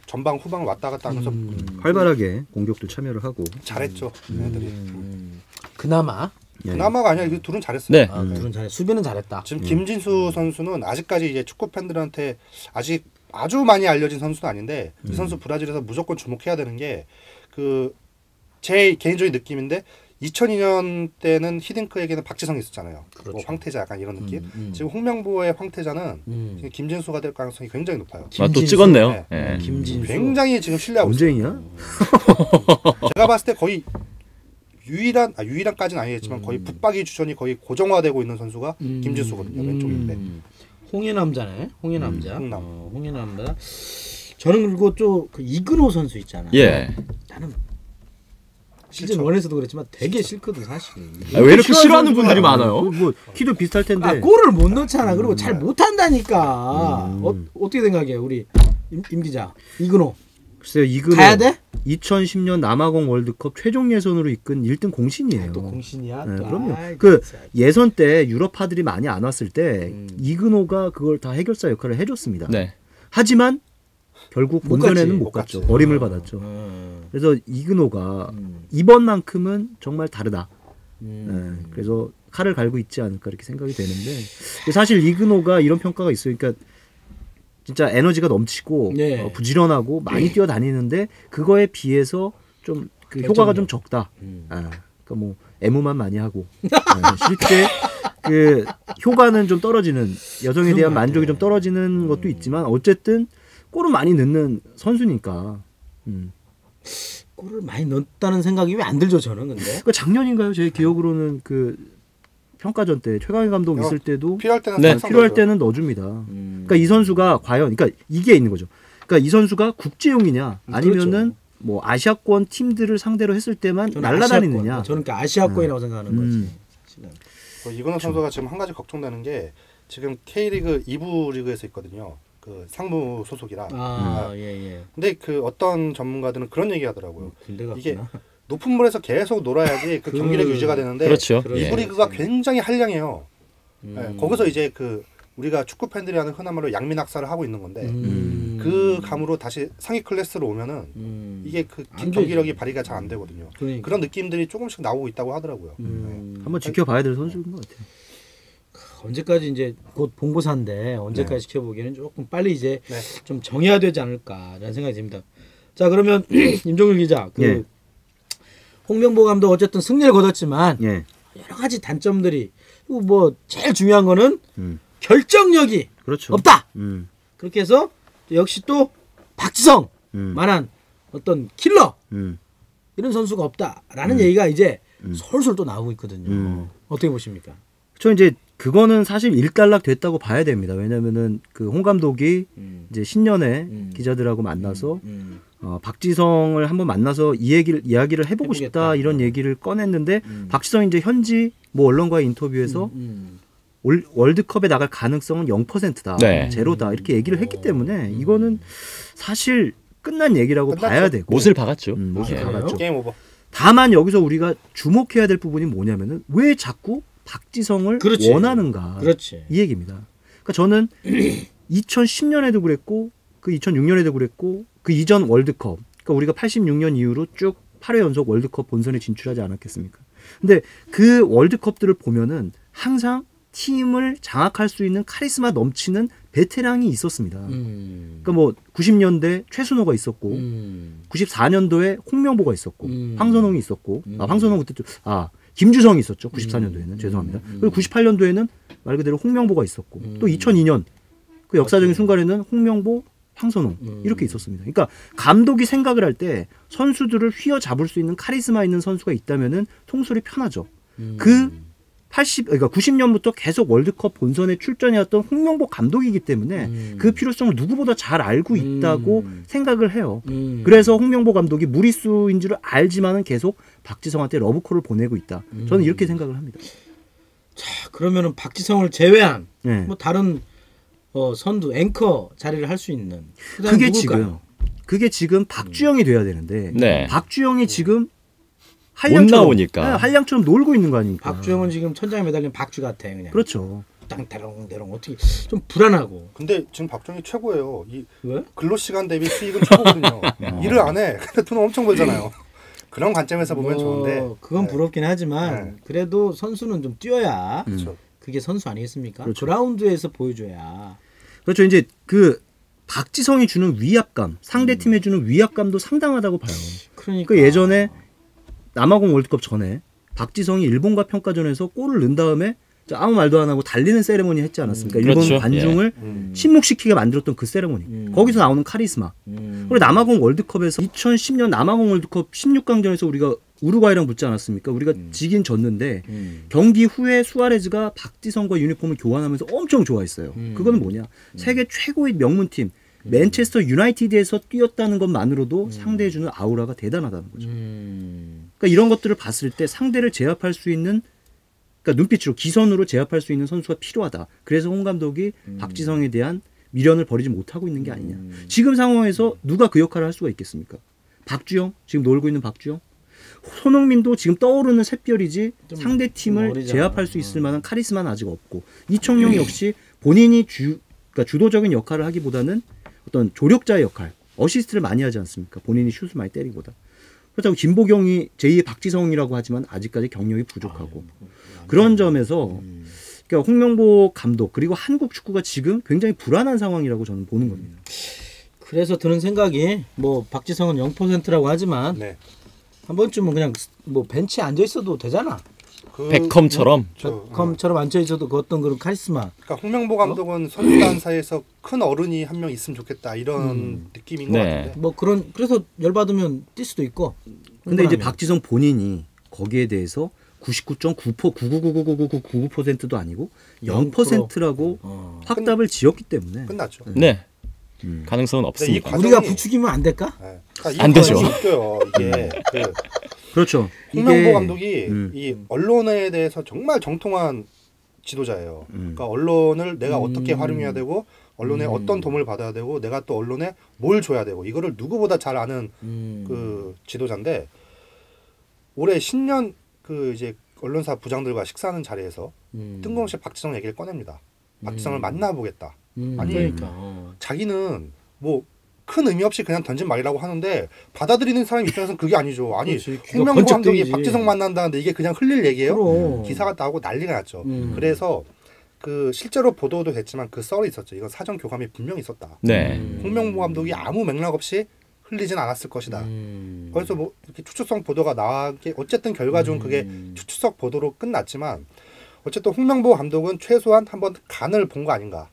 전방 후방 왔다 갔다 하면서 활발하게 공격도 참여를 하고. 잘했죠. 애들이. 그나마 그나마가 아니라 이 둘은 잘했어요. 네. 둘은 잘해. 수비는 잘했다. 지금 김진수 선수는 아직까지 이제 축구 팬들한테 아직 아주 많이 알려진 선수도 아닌데 이 선수 브라질에서 무조건 주목해야 되는 게 그 제 개인적인 느낌인데 2002년 때는 히딩크에게는 박지성이 있었잖아요. 그렇죠. 뭐 황태자 약간 이런 느낌. 지금 홍명보의 황태자는 지금 김진수가 될 가능성이 굉장히 높아요. 아, 또 찍었네요. 네. 예. 김진수. 굉장히 지금 신뢰하고 있어요. 전쟁이야? 제가 봤을 때 거의 유일한까지는 아니겠지만 거의 붙박이 주전이 거의 고정화되고 있는 선수가 김진수거든요. 왼쪽인데. 홍해 남자네. 홍해 남자. 홍남. 홍해 남자. 저는 그리고 또 그 이근호 선수 있잖아. 예. 나는 시즌 1에서도 그랬지만 되게 싫거든 사실. 아, 왜 이렇게 싫어하는 분들이 많아요? 뭐 키도 비슷할 텐데. 아, 골을 못 넣잖아. 그리고 잘 못한다니까. 어떻게 생각해 우리 임 기자? 이근호. 글쎄요, 이근호 가야 돼? 2010년 남아공 월드컵 최종 예선으로 이끈 1등 공신이에요. 또 공신이야. 네, 또. 그럼요. 아이, 그 진짜. 예선 때 유럽파들이 많이 안 왔을 때 이근호가 그걸 다 해결사 역할을 해줬습니다. 네. 하지만 결국 못 본선에는 갔지. 못 갔죠. 버림을 받았죠. 음. 그래서 이근호가 이번만큼은 정말 다르다. 네, 그래서 칼을 갈고 있지 않을까 이렇게 생각이 되는데 사실 이근호가 이런 평가가 있어요. 그러니까 진짜 에너지가 넘치고 네. 부지런하고 많이 뛰어다니는데 그거에 비해서 좀 그 효과가 좀 적다. 그러니까 뭐 애무만 많이 하고 실제 그 효과는 좀 떨어지는 여성에 대한 만족이 좀 떨어지는 것도 있지만 어쨌든 골을 많이 넣는 선수니까. 골을 많이 넣었다는 생각이 왜 안 들죠 저는 근데. 그 작년인가요? 제 기억으로는 그 평가전 때 최강희 감독 있을 때도 필요할 때는 네. 항상 필요할 넣어줘요. 때는 넣어줍니다. 그러니까 이 선수가 과연, 그러니까 이게 있는 거죠. 그러니까 이 선수가 국제용이냐 아니면은 뭐 아시아권 팀들을 상대로 했을 때만 저는 날라다니느냐. 아시아권. 저는 그러니까 아시아권이라고 생각하는 거지. 사실은. 이근호 선수가 지금 한 가지 걱정되는 게 지금 K리그 2부 리그에서 있거든요. 그 상무 소속이라. 예. 근데 그 어떤 전문가들은 그런 얘기하더라고요. 군대 갔구나. 이게 높은 물에서 계속 놀아야지 그 경기력 유지가 되는데 그렇죠. 이부 예. 리그가 굉장히 한량해요. 네, 거기서 이제 그 우리가 축구 팬들이 하는 흔한 말로 양민학살을 하고 있는 건데 그 감으로 다시 상위 클래스로 오면은 이게 그 안 경기력이 되지. 발휘가 잘 안 되거든요. 그러니까. 그런 느낌들이 조금씩 나오고 있다고 하더라고요. 한번 지켜봐야 될 선수인 것 같아요. 언제까지 이제 곧 본고사인데 언제까지 지켜보기에는 조금 빨리 이제 네. 좀 정해야 되지 않을까라는 생각이 듭니다. 자 그러면 임종일 기자, 그 예. 홍명보 감독 어쨌든 승리를 거뒀지만 예. 여러 가지 단점들이 그리고 뭐 제일 중요한 거는 음. 결정력이 그렇죠. 없다. 음. 그렇게 해서 역시 또 박지성 만한 어떤 킬러 이런 선수가 없다라는 얘기가 이제 솔솔 또 나오고 있거든요. 어떻게 보십니까? 저 이제 그거는 사실 일단락 됐다고 봐야 됩니다. 왜냐면은 그 홍 감독이 이제 신년에 기자들하고 만나서 박지성을 한번 만나서 이야기를 해보고 싶다 해보겠다. 이런 얘기를 꺼냈는데 박지성이 이제 현지 뭐 언론과의 인터뷰에서 월드컵에 나갈 가능성은 0%다, 네. 제로다 이렇게 얘기를 했기 때문에 이거는 사실 끝난 얘기라고 끝났죠. 봐야 되고 못을 박았죠. 못을 예. 박았죠. 게임 오버. 다만 여기서 우리가 주목해야 될 부분이 뭐냐면은 왜 자꾸 박지성을 그렇지. 원하는가 그렇지. 이 얘기입니다. 그러니까 저는 2010년에도 그랬고 그 2006년에도 그랬고 그 이전 월드컵 그러니까 우리가 86년 이후로 쭉 8회 연속 월드컵 본선에 진출하지 않았겠습니까? 근데 그 월드컵들을 보면은 항상 팀을 장악할 수 있는 카리스마 넘치는 베테랑이 있었습니다. 그러니까 뭐 90년대 최순호가 있었고 94년도에 홍명보가 있었고 황선홍이 있었고 황선홍 그때 김주성이 있었죠. 94년도에는 죄송합니다. 그리고 98년도에는 말 그대로 홍명보가 있었고 또 2002년 그 역사적인 순간에는 홍명보, 황선홍 이렇게 있었습니다. 그러니까 감독이 생각을 할 때 선수들을 휘어잡을 수 있는 카리스마 있는 선수가 있다면은 통솔이 편하죠. 그러니까 90년부터 계속 월드컵 본선에 출전해왔던 홍명보 감독이기 때문에 그 필요성을 누구보다 잘 알고 있다고 생각을 해요. 그래서 홍명보 감독이 무리수인 줄 알지만은 계속 박지성한테 러브콜을 보내고 있다. 저는 이렇게 생각을 합니다. 자, 그러면은 박지성을 제외한 네. 뭐 다른 선두 앵커 자리를 할 수 있는 그 사람이 누굴까요? 그게 지금 박주영이 돼야 되는데 네. 박주영이 지금 못 나오니까. 네, 한량처럼 놀고 있는 거 아닙니까? 박주영은 지금 천장에 매달린 박쥐 같아 그냥. 그렇죠. 땅대롱대롱 어떻게 좀 불안하고. 근데 지금 박정희 최고예요. 이 왜? 근로 시간 대비 수익은 최고거든요. 일을 안 해. 근데 돈 엄청 벌잖아요. 그런 관점에서 보면 좋은데 그건 네. 부럽긴 하지만 네. 그래도 선수는 좀 뛰어야 그렇죠. 그게 선수 아니겠습니까? 그렇죠. 그라운드에서 보여줘야. 그렇죠. 이제 그 박지성이 주는 위압감, 상대 팀에 주는 위압감도 상당하다고 봐요. 그러니까 그 예전에 남아공 월드컵 전에 박지성이 일본과 평가전에서 골을 넣은 다음에 아무 말도 안 하고 달리는 세레모니 했지 않았습니까? 일본 그렇죠. 관중을 침묵시키게 만들었던 그 세레모니. 거기서 나오는 카리스마. 그리고 남아공 월드컵에서 2010년 남아공 월드컵 16강전에서 우리가 우루과이랑 붙지 않았습니까? 우리가 지긴 졌는데 경기 후에 수아레즈가 박지성과 유니폼을 교환하면서 엄청 좋아했어요. 그거는 뭐냐? 세계 최고의 명문팀 맨체스터 유나이티드에서 뛰었다는 것만으로도 상대해주는 아우라가 대단하다는 거죠. 그러니까 이런 것들을 봤을 때 상대를 제압할 수 있는, 그러니까 눈빛으로 기선으로 제압할 수 있는 선수가 필요하다. 그래서 홍 감독이 박지성에 대한 미련을 버리지 못하고 있는 게 아니냐. 지금 상황에서 누가 그 역할을 할 수가 있겠습니까? 박주영, 지금 놀고 있는 박주영. 손흥민도 지금 떠오르는 샛별이지 상대 팀을 어리잖아. 제압할 수 있을 만한 카리스마는 아직 없고, 이청용 역시 본인이 그러니까 주도적인 역할을 하기보다는 어떤 조력자의 역할, 어시스트를 많이 하지 않습니까? 본인이 슛을 많이 때리기보다. 그렇다고 김보경이 제2의 박지성이라고 하지만 아직까지 경력이 부족하고, 그런 점에서 그러니까 홍명보 감독 그리고 한국 축구가 지금 굉장히 불안한 상황이라고 저는 보는 겁니다. 그래서 드는 생각이 뭐 박지성은 0%라고 하지만 네. 한 번쯤은 그냥 뭐 벤치에 앉아 있어도 되잖아. 그, 베컴처럼 컴처럼 앉아 있어도 그 어떤 그런 카리스마. 그러니까 홍명보 감독은 선수단 사이에서 큰 어른이 한 명 있으면 좋겠다 이런 느낌인 것 네. 같은데. 뭐 그런 그래서 열 받으면 뛸 수도 있고. 근데 이제 흥분하면. 박지성 본인이 거기에 대해서 99.9%도 아니고 0%라고 확답을 지었기 때문에 끝났죠. 네 가능성은 근데 이 없습니다. 과정이- 우리가 부추기면 안 될까? 네. 그러니까 이 안 되죠. 과정이 웃겨요. 이게 그 그렇죠. 홍명보 감독이 음. 이 언론에 대해서 정말 정통한 지도자예요. 그러니까 언론을 내가 어떻게 활용해야 되고 언론에 어떤 도움을 받아야 되고 내가 또 언론에 뭘 줘야 되고 이거를 누구보다 잘 아는 그 지도자인데 올해 신년 그 이제 언론사 부장들과 식사하는 자리에서 뜬금없이 박지성 얘기를 꺼냅니다. 박지성을 만나보겠다. 아니, 그러니까. 자기는 뭐 큰 의미 없이 그냥 던진 말이라고 하는데 받아들이는 사람 입장에서는 그게 아니죠. 아니 그렇지. 귀가 홍명보 번쩍 감독이 뜨이지. 박지성 만난다는데 이게 그냥 흘릴 얘기예요? 그럼. 기사가 나오고 난리가 났죠. 그래서 그 실제로 보도도 됐지만 그 썰이 있었죠. 이건 사전 교감이 분명히 있었다. 네. 홍명보 감독이 아무 맥락 없이 흘리진 않았을 것이다. 그래서 뭐 이렇게 추측성 보도가 나게 어쨌든 결과적으로 그게 추측성 보도로 끝났지만 어쨌든 홍명보 감독은 최소한 한번 간을 본 거 아닌가.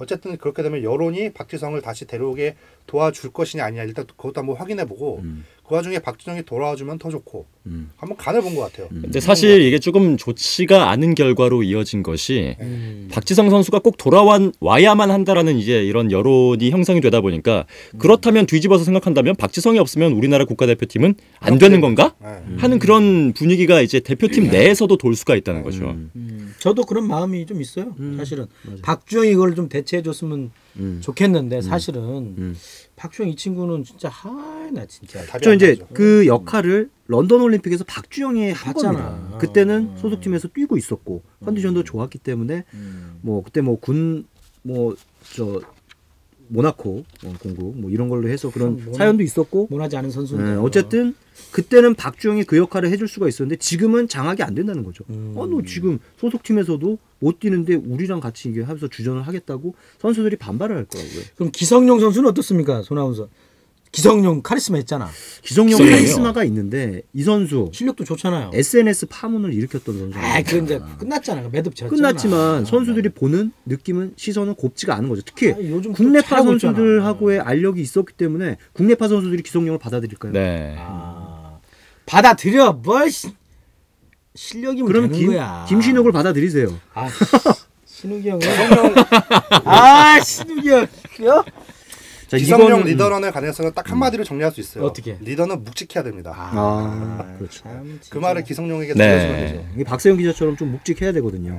어쨌든 그렇게 되면 여론이 박지성을 다시 데려오게 도와줄 것이냐 아니냐 일단 그것도 한번 확인해보고 그 와중에 박지성이 돌아와주면 더 좋고 한번 간을 본 것 같아요. 근데 사실 이게 조금 좋지가 않은 결과로 이어진 것이 박지성 선수가 꼭 돌아와야만 한다라는 이제 이런 여론이 형성이 되다 보니까 그렇다면 뒤집어서 생각한다면 박지성이 없으면 우리나라 국가대표팀은 안 되는 건가? 하는 그런 분위기가 이제 대표팀 내에서도 돌 수가 있다는 거죠. 저도 그런 마음이 좀 있어요. 사실은 박주영이 이걸 좀 대체해줬으면 좋겠는데 사실은 박주영 이 친구는 진짜 나 진짜 답이 저 안 이제 나오죠. 그 역할을 런던 올림픽에서 박주영이 한 봤잖아. 겁니다. 그때는 소속팀에서 뛰고 있었고 컨디션도 좋았기 때문에 뭐 그때 뭐 군 뭐 저 모나코 공국 뭐 이런 걸로 해서 그런 사연도 있었고 원하지 않은 선수인데. 어쨌든 그때는 박주영이 그 역할을 해줄 수가 있었는데 지금은 장악이 안 된다는 거죠. 너 지금 소속팀에서도 못 뛰는데 우리랑 같이 이게 하면서 주전을 하겠다고 선수들이 반발을 할 거라고요. 그럼 기성용 선수는 어떻습니까, 손아운서? 기성용 카리스마 있잖아. 기성용 기성용이요. 카리스마가 있는데 이 선수 실력도 좋잖아요. SNS 파문을 일으켰던 선수. 그 이제 끝났잖아. 매듭 졌잖아. 끝났지만 선수들이 보는 느낌은 시선은 곱지가 않은 거죠. 특히 요즘 또 국내파 잘하고 있잖아. 선수들하고의 알력이 있었기 때문에 국내파 선수들이 기성용을 받아들일까요? 네. 받아들여 뭘 실력이면 그럼 되는 거야. 김신욱을 받아들이세요. 신욱이 형은 신욱이 형. 자, 기성용 이거는- 리더런에 관해서는 딱 한마디로 정리할 수 있어요. 어떻게? 리더는 묵직해야 됩니다. 그렇죠. 그 말을 기성용에게 네. 들려주면 되죠. 이 박세영 기자처럼 좀 묵직해야 되거든요.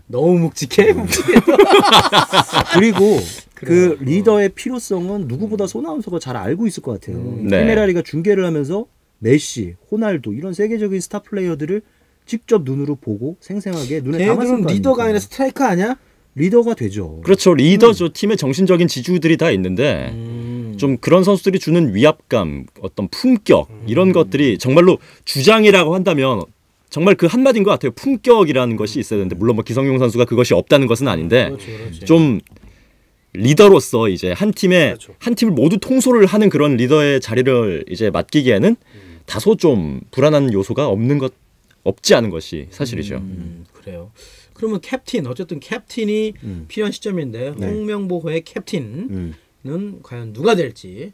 너무 묵직해. 그리고 그 리더의 필요성은 누구보다 손아운서가 잘 알고 있을 것 같아요. 네. 프리메라리가 중계를 하면서 메시, 호날두 이런 세계적인 스타 플레이어들을 직접 눈으로 보고 생생하게 눈에 담았을 걔들은 거 리더가 아닙니까? 아니라 스트라이커 아니야? 리더가 되죠. 그렇죠. 리더죠. 팀의 정신적인 지주들이 다 있는데 좀 그런 선수들이 주는 위압감, 어떤 품격 이런 것들이 정말로 주장이라고 한다면 정말 그 한마디인 것 같아요. 품격이라는 것이 있어야 되는데 물론 뭐 기성용 선수가 그것이 없다는 것은 아닌데 그렇지. 좀 리더로서 이제 한 팀의 그렇죠. 한 팀을 모두 통솔을 하는 그런 리더의 자리를 이제 맡기기에는 다소 좀 불안한 요소가 없지 않은 것이 사실이죠. 그래요. 그러면 캡틴 어쨌든 캡틴이 필요한 시점인데 네. 홍명보의 캡틴은 과연 누가 될지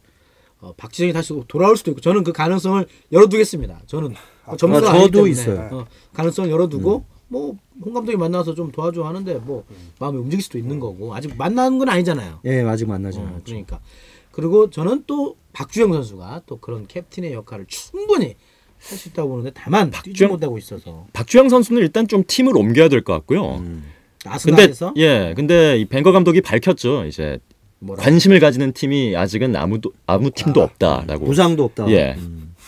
박지성이 다시 돌아올 수도 있고 저는 그 가능성을 열어두겠습니다. 저는 점수가 아니기 저도 때문에 있어요. 가능성을 열어두고 뭐 홍 감독이 만나서 좀 도와줘 하는데 뭐 마음이 움직일 수도 있는 거고 아직 만나는 건 아니잖아요. 예, 아직 만나지 않았죠. 그러니까 그리고 저는 또 박주영 선수가 또 그런 캡틴의 역할을 충분히 할 수 있다고 보는데 다만 뛰지 못하고 있어서 박주영 선수는 일단 좀 팀을 옮겨야 될 것 같고요. 근데 아스날에서 근데 이 벵거 감독이 밝혔죠. 이제 뭐라고? 관심을 가지는 팀이 아직은 아무 팀도 없다라고. 부상도 없다. 예.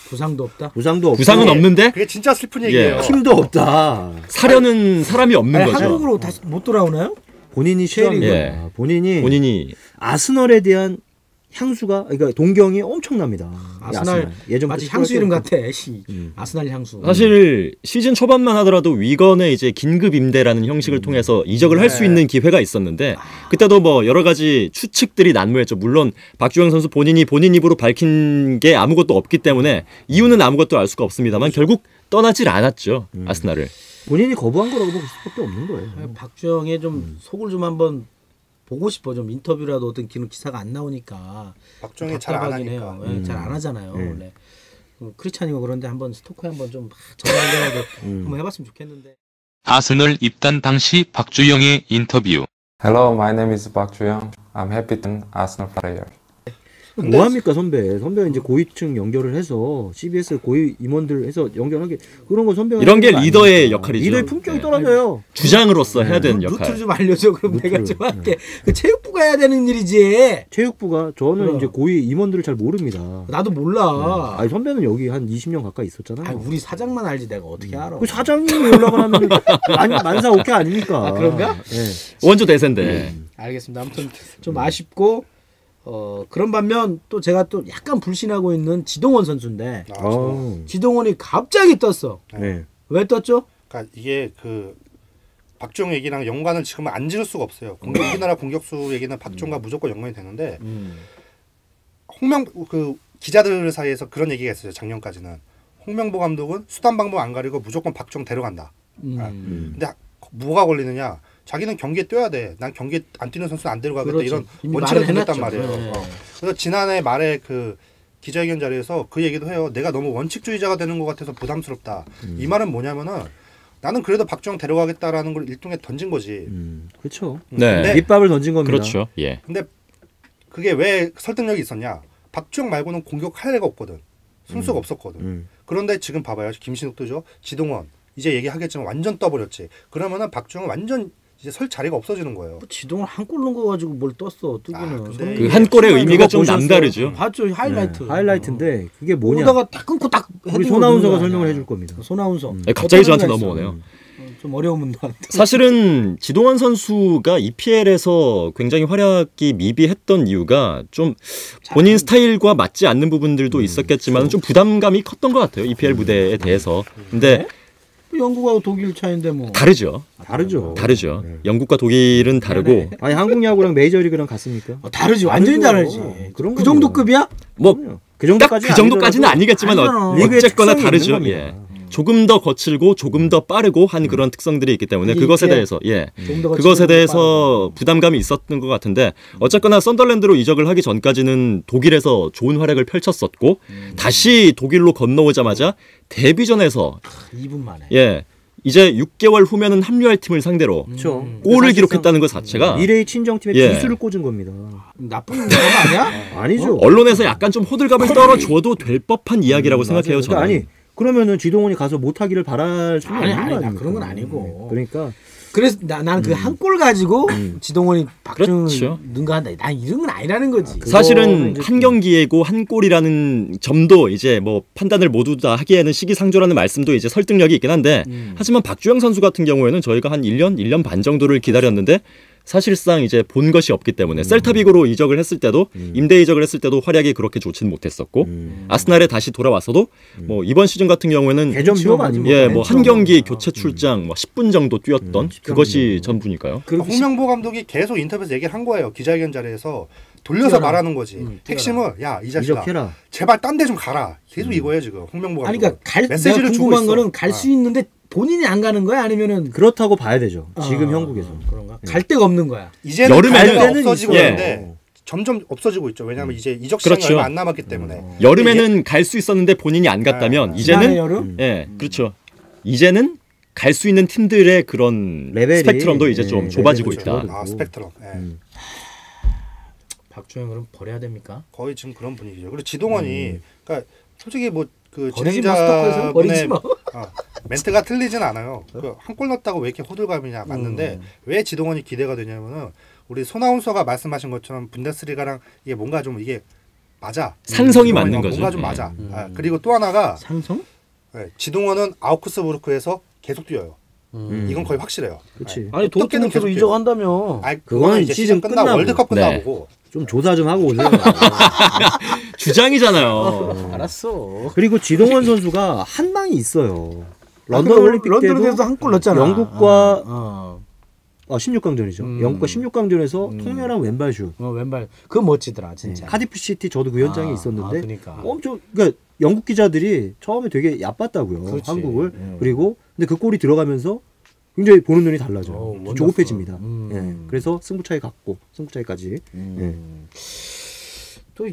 부상도 없다. 부상도 없고 부상은 없는데 그게 진짜 슬픈 얘기예요. 팀도 없다. 사려는 사람이 없는 아니, 거죠. 한국으로 다시 못 돌아오나요? 본인이 싫어하는 예. 거야. 본인이 아스널에 대한 향수가 그러니까 동경이 엄청납니다. 아스날 예전 마치 향수 이름 같아. 아스날 향수. 사실 시즌 초반만 하더라도 위건의 이제 긴급 임대라는 형식을 통해서 이적을 할 수 있는 기회가 있었는데 그때도 뭐 여러 가지 추측들이 난무했죠. 물론 박주영 선수 본인 입으로 밝힌 게 아무것도 없기 때문에 이유는 아무것도 알 수가 없습니다만 결국 떠나질 않았죠. 아스날을. 본인이 거부한 거라고 볼 수밖에 없는 거예요. 박주영의 좀 속을 좀 한번 보고 싶어. 좀 인터뷰라도 어떤 기사가 안 나오니까 박정희 잘 안 하니까. 잘 안 하잖아요. 원래. 크리스찬이가 그런데 한번 스토커에 한번 좀 전화해서 한번 해봤으면 좋겠는데. 아스널 입단 당시 박주영의 인터뷰. Hello, my name is Park Ju-young. I'm happy to be an Arsenal player. 뭐 합니까 선배가 이제 고위층 연결을 해서 CBS 고위 임원들 해서 연결하게 그런 거 선배가 이런 게 리더의 역할이죠. 리더의 품격이 떨어져요. 주장으로서 해야 되는 루트를 역할. 좀 알려줘. 그럼 내가 좀 할게. 그 체육부가 해야 되는 일이지. 체육부가 저는 이제 고위 임원들을 잘 모릅니다. 나도 몰라. 아니 선배는 여기 한 20년 가까이 있었잖아요. 아니, 우리 사장만 알지 내가 어떻게 알아? 그 사장님이 연락을 하면 만사 오케이 아닙니까? 아, 그런가? 네. 원조 대세인데. 알겠습니다. 아무튼 좀 아쉽고 그런 반면 또 제가 또 약간 불신하고 있는 지동원 선수인데 지동원이 갑자기 떴어. 네. 왜 떴죠? 그러니까 이게 그 박주영 얘기랑 연관을 지금은 안 지을 수가 없어요. 우리나라 공격수 얘기는 박주영과 무조건 연관이 되는데 홍명 그 기자들 사이에서 그런 얘기가 있어요. 작년까지는 홍명보 감독은 수단 방법 안 가리고 무조건 박주영 데려간다. 근데 뭐가 걸리느냐? 자기는 경기에 뛰어야 돼. 난 경기에 안 뛰는 선수는 안 데려가겠다. 그렇지. 이런 이미 원칙을 말을 던졌단 해놨죠. 말이에요. 네. 그래서 지난해 말에 그 기자회견 자리에서 그 얘기도 해요. 내가 너무 원칙주의자가 되는 것 같아서 부담스럽다. 이 말은 뭐냐면은 나는 그래도 박주영 데려가겠다라는 걸 일종의 던진 거지. 그렇죠. 네. 밑밥을 던진 겁니다. 그렇죠. 예. 근데 그게 왜 설득력이 있었냐? 박주영 말고는 공격할 애가 없거든. 순수가 없었거든. 그런데 지금 봐봐요. 김신욱도죠. 지동원 이제 얘기하겠지만 완전 떠버렸지. 그러면은 박주영은 완전 이제 설 자리가 없어지는 거예요. 뭐 지동원 한 골 넣은 거 가지고 뭘 떴어. 뜨기는. 근데 그 한 골의 의미가 좀 보셨어요? 남다르죠. 봤죠. 하이라이트. 하이라이트인데 그게 뭐냐? 오다가 딱 끊고 딱 우리 소나운서가 설명을 해줄 겁니다. 소나운서. 갑자기 저한테 어떤 넘어오네요. 있어? 좀 어려우면 나한테. 사실은 지동원 선수가 EPL에서 굉장히 활약이 미비했던 이유가 좀 본인 스타일과 맞지 않는 부분들도 있었겠지만 좀 부담감이 컸던 것 같아요. EPL 무대에 대해서. 근데 영국하고 독일 차인데 뭐. 다르죠. 다르죠. 다르죠. 영국과 독일은 다르고 아니 한국 야구랑 메이저리그랑 같습니까? 다르지. 완전히 다르지. 그런 그 정도 급이야? 뭐 그 딱 그 정도까지는 아니겠지만 아니잖아. 어쨌거나 리그의 다르죠. 특성이 있는 예. 겁니다. 조금 더 거칠고 조금 더 빠르고 한 그런 특성들이 있기 때문에 이게 그것에 EPL? 대해서 조금 더 그것에 거칠고 대해서 부담감이 있었던 것 같은데 어쨌거나 썬더랜드로 이적을 하기 전까지는 독일에서 좋은 활약을 펼쳤었고 다시 독일로 건너오자마자 데뷔전에서 2분 만에. 예 이제 6개월 후면은 합류할 팀을 상대로 그렇죠. 골을 기록했다는 것 자체가 미래의 친정팀에 예. 비수를 꽂은 겁니다. 나쁜 거 아니야? 아니죠. 언론에서 약간 좀 호들갑을 떨어줘도 될 법한 이야기라고 생각해요. 저는. 그러니까 아니 그러면은 지동원이 가서 못하기를 바랄 수는 아니, 없는 아니, 거 나 아닙니까? 그런 건 아니고. 그러니까 그래서 나는 그 한 골 가지고 지동원이 박주영을 그렇죠. 능가한다. 난 이런 건 아니라는 거지. 사실은 한 경기이고 한 골이라는 점도 이제 뭐 판단을 모두 다 하기에는 시기상조라는 말씀도 이제 설득력이 있긴 한데 하지만 박주영 선수 같은 경우에는 저희가 한 1년 반 정도를 기다렸는데 사실상 이제 본 것이 없기 때문에 셀타비고로 이적을 했을 때도 임대 이적을 했을 때도 활약이 그렇게 좋지는 못했었고 아스날에 다시 돌아와서도 뭐 이번 시즌 같은 경우에는 대전비호가 아닙니까? 예, 뭐 한 경기 교체 출장 뭐 10분 정도 뛰었던 그것이 전부니까요. 홍명보 감독이 계속 인터뷰에서 얘기를 한 거예요. 기자회견 자리에서 돌려서 뛰어라. 말하는 거지. 핵심은 야 이 자식아 이적해라. 제발 딴 데 좀 가라. 계속 이거예요 지금 홍명보 감독. 아니 그러니까 메시지를 내가 주고 궁금한 있어. 거는 갈 수 있는데 본인이 안 가는 거야 아니면은 그렇다고 봐야 되죠. 지금 아, 형국에서. 그런가? 갈 데가 없는 거야. 이제는 여름에는- 갈 데가 없어지고 예. 있는데 점점 없어지고 있죠. 왜냐하면 이제 이적 시간이 그렇죠. 얼마 안 남았기 때문에. 여름에는 갈 수 있었는데 본인이 안 갔다면 지난해 이제는 여름 예, 그렇죠. 이제는 갈 수 있는 팀들의 그런 레벨이, 스펙트럼도 이제 좀 예, 좁아지고 레벨이 있다. 좁아지고. 아 스펙트럼. 예. 박주영 그럼 버려야 됩니까? 거의 지금 그런 분위기죠. 그리고 지동원이 그러니까 솔직히 뭐 그 버리지 마, 스토커에서 버리지 진행자분의 마. 멘트가 틀리진 않아요. 그 한 골 넣었다고 왜 이렇게 호들갑이냐 맞는데 왜 지동원이 기대가 되냐면은 우리 손아운서가 말씀하신 것처럼 분데스리가랑 이게 뭔가 좀 이게 맞아. 상성이 지동원이 맞는 거죠. 뭔가 좀 맞아. 아, 그리고 또 하나가 상성? 지동원은 아우크스부르크에서 계속 뛰어요. 이건 거의 확실해요. 그렇지. 아니 어떻게든 도트넘으로 계속 이적한다며. 아니, 그거는 그거는 이제 시즌 시즌 끝나고 끝나고. 월드컵 네. 끝나고 좀 조사 좀 하고 오세요. 주장이잖아요. 알았어. 그리고 지동원 선수가 한 방이 있어요. 런던 올림픽 런던에서 때도 한 골 넣었잖아. 영국과 16강전이죠. 음. 영국과 16강전에서 통렬한 왼발슛. 왼발 그거 멋지더라 진짜. 카디프 시티 저도 그 현장에 있었는데 그러니까. 엄청 그러니까 영국 기자들이 처음에 되게 얕봤다고요. 그렇지. 한국을. 그리고 근데 그 골이 들어가면서 굉장히 보는 눈이 달라져요. 원더풀. 조급해집니다. 예. 그래서 승부차이 갔고 승부차이까지. 예. 또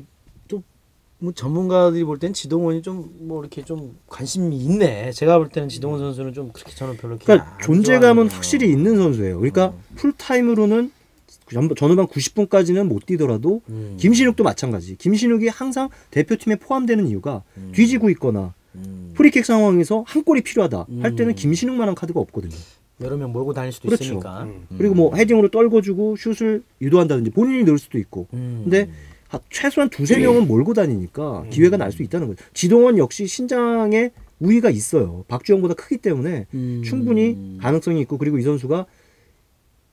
뭐 전문가들이 볼 땐 지동원이 좀 뭐 이렇게 좀 관심이 있네. 제가 볼 때는 지동원 선수는 좀 그렇게 저는 별로 그러니까 안 존재감은 좋아하는데. 확실히 있는 선수예요. 그러니까 풀타임으로는 전후반 90분까지는 못 뛰더라도 김신욱도 마찬가지. 김신욱이 항상 대표팀에 포함되는 이유가 뒤지고 있거나 프리킥 상황에서 한 골이 필요하다 할 때는 김신욱만한 카드가 없거든요. 여러 명 몰고 다닐 수도 그렇죠. 있으니까. 그리고 뭐 헤딩으로 떨궈주고 슛을 유도한다든지 본인이 넣을 수도 있고. 근데 최소한 두세 명은 몰고 다니니까 기회가 날 수 있다는 거죠. 지동원 역시 신장에 우위가 있어요. 박주영보다 크기 때문에 충분히 가능성이 있고 그리고 이 선수가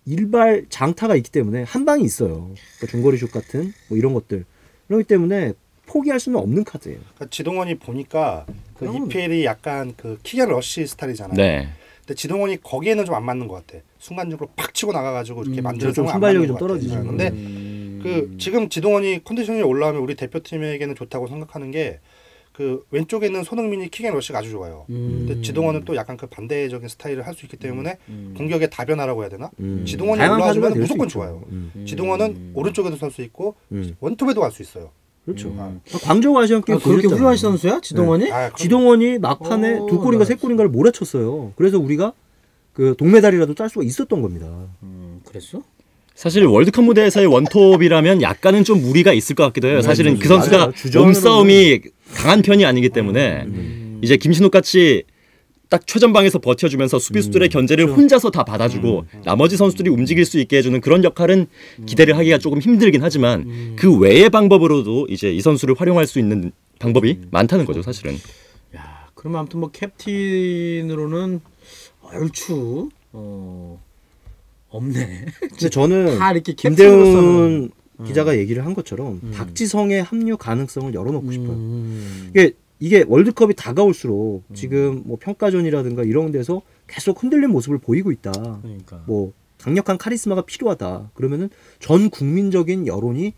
일발 장타가 있기 때문에 한 방이 있어요. 그러니까 중거리 슛 같은 뭐 이런 것들. 그렇기 때문에 포기할 수는 없는 카드예요. 그러니까 지동원이 보니까 그 EPL이 약간 그 킥앤 러쉬 스타일이잖아요. 네. 근데 지동원이 거기에는 좀 안 맞는 것 같아. 순간적으로 팍 치고 나가가지고 이렇게 만드는 좀 상황 안 순발력이 맞는 좀 것 같아. 떨어지죠. 근데 그 지금 지동원이 컨디션이 올라오면 우리 대표팀에게는 좋다고 생각하는 게 그 왼쪽에 있는 손흥민이 킥앤 러쉬가 아주 좋아요. 근데 지동원은 또 약간 그 반대적인 스타일을 할 수 있기 때문에 공격의 다변화라고 해야 되나? 지동원이 다양한 올라와주면 카드가 될 무조건 수 있죠. 좋아요. 지동원은 오른쪽에도 설 수 있고 원톱에도 갈 수 있어요. 그렇죠. 광저우 아시안 게임 그렇게 보셨잖아요. 훌륭한 선수야 지동원이? 아, 그럼- 지동원이 막판에 두 골인가 세 골인가를 몰아쳤어요. 그래서 우리가 그 동메달이라도 딸 수가 있었던 겁니다. 그랬어? 사실 월드컵 무대에서의 원톱이라면 약간은 좀 무리가 있을 것 같기도 해요. 사실은 그 선수가 맞아요. 주전으로는- 몸싸움이 강한 편이 아니기 때문에 이제 김신욱 같이 딱 최전방에서 버텨주면서 수비수들의 견제를 혼자서 다 받아주고 나머지 선수들이 움직일 수 있게 해주는 그런 역할은 기대를 하기가 조금 힘들긴 하지만 그 외의 방법으로도 이제 이 선수를 활용할 수 있는 방법이 많다는 거죠, 사실은. 야, 그러면 아무튼 뭐 캡틴으로는 얼추 없네. 근데 저는 다 이렇게 김대훈 기자가 얘기를 한 것처럼 박지성의 합류 가능성을 열어놓고 싶어요. 이게 월드컵이 다가올수록 지금 뭐 평가전이라든가 이런 데서 계속 흔들린 모습을 보이고 있다. 그러니까. 뭐 강력한 카리스마가 필요하다. 그러면은 전 국민적인 여론이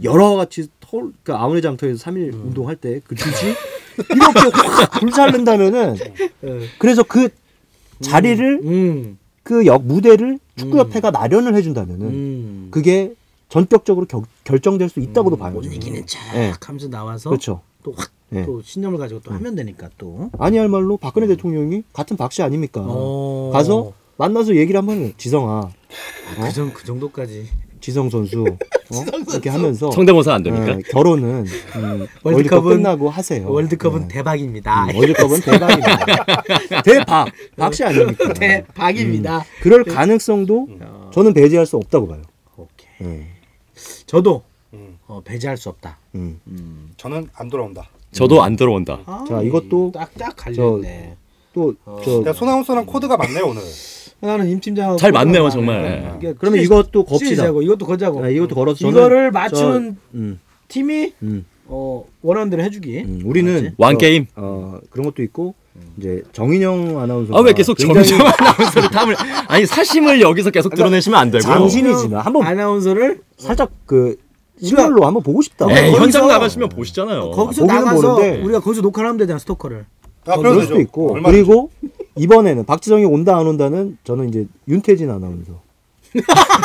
여러 같이 그러니까 아우네 장터에서 3일 운동할 때 그 듯이 이렇게 확 불살른다면은 그래서 그 자리를 그 무대를 축구협회가 마련을 해준다면은 그게 전격적으로 결정될 수 있다고도 봐요. 못 저는. 이기는 척 네. 하면서 나와서 그렇죠. 또 확 네. 또 신념을 가지고 또 하면 되니까 또. 아니할 말로 박근혜 대통령이 같은 박씨 아닙니까? 가서 만나서 얘기를 한번 해요. 지성아, 그 정도까지. 지성 선수 이렇게 하면서 성대모사 안 됩니까? 결혼은 월드컵 끝나고 하세요. 월드컵은 대박입니다. 월드컵은 대박입니다. 대박 박씨 아닙니까? 대박입니다. 그럴 가능성도 저는 배제할 수 없다고 봐요. 오케이. 저도 배제할 수 없다. 저는 안 돌아온다. 저도 안 들어온다. 자, 이것도 딱딱 갈려있네. 또 내가 손아운서랑 코드가 맞네요 오늘. 나는 임 팀장하고 잘 맞네요, 정말. 이게 그러면 이것도 겁시다. 시리즈하고 이것도 거자고. 아, 이것도 걸어서 저는 이거를 맞추는 저, 팀이 원하는 대로 해주기. 우리는 왕 게임. 그런 것도 있고 이제 정인영 아나운서. 아 왜 계속 정정 아나운서를 탐을 아니 사심을 여기서 계속 드러내시면 안 되고. 장신이지만 한번 아나운서를 살짝 그 실물로 한번 보고 싶다. 에이, 거기서- 현장 나가시면 보시잖아요. 거기서 보기는 나가서 보는데. 우리가 거기서 녹화를 하면 되잖아 스토커를. 아, 그럴 그래도 수도 있고 얼마 그리고 이번에는 박지성이 온다 안 온다는 저는 이제 윤태진 아나운서.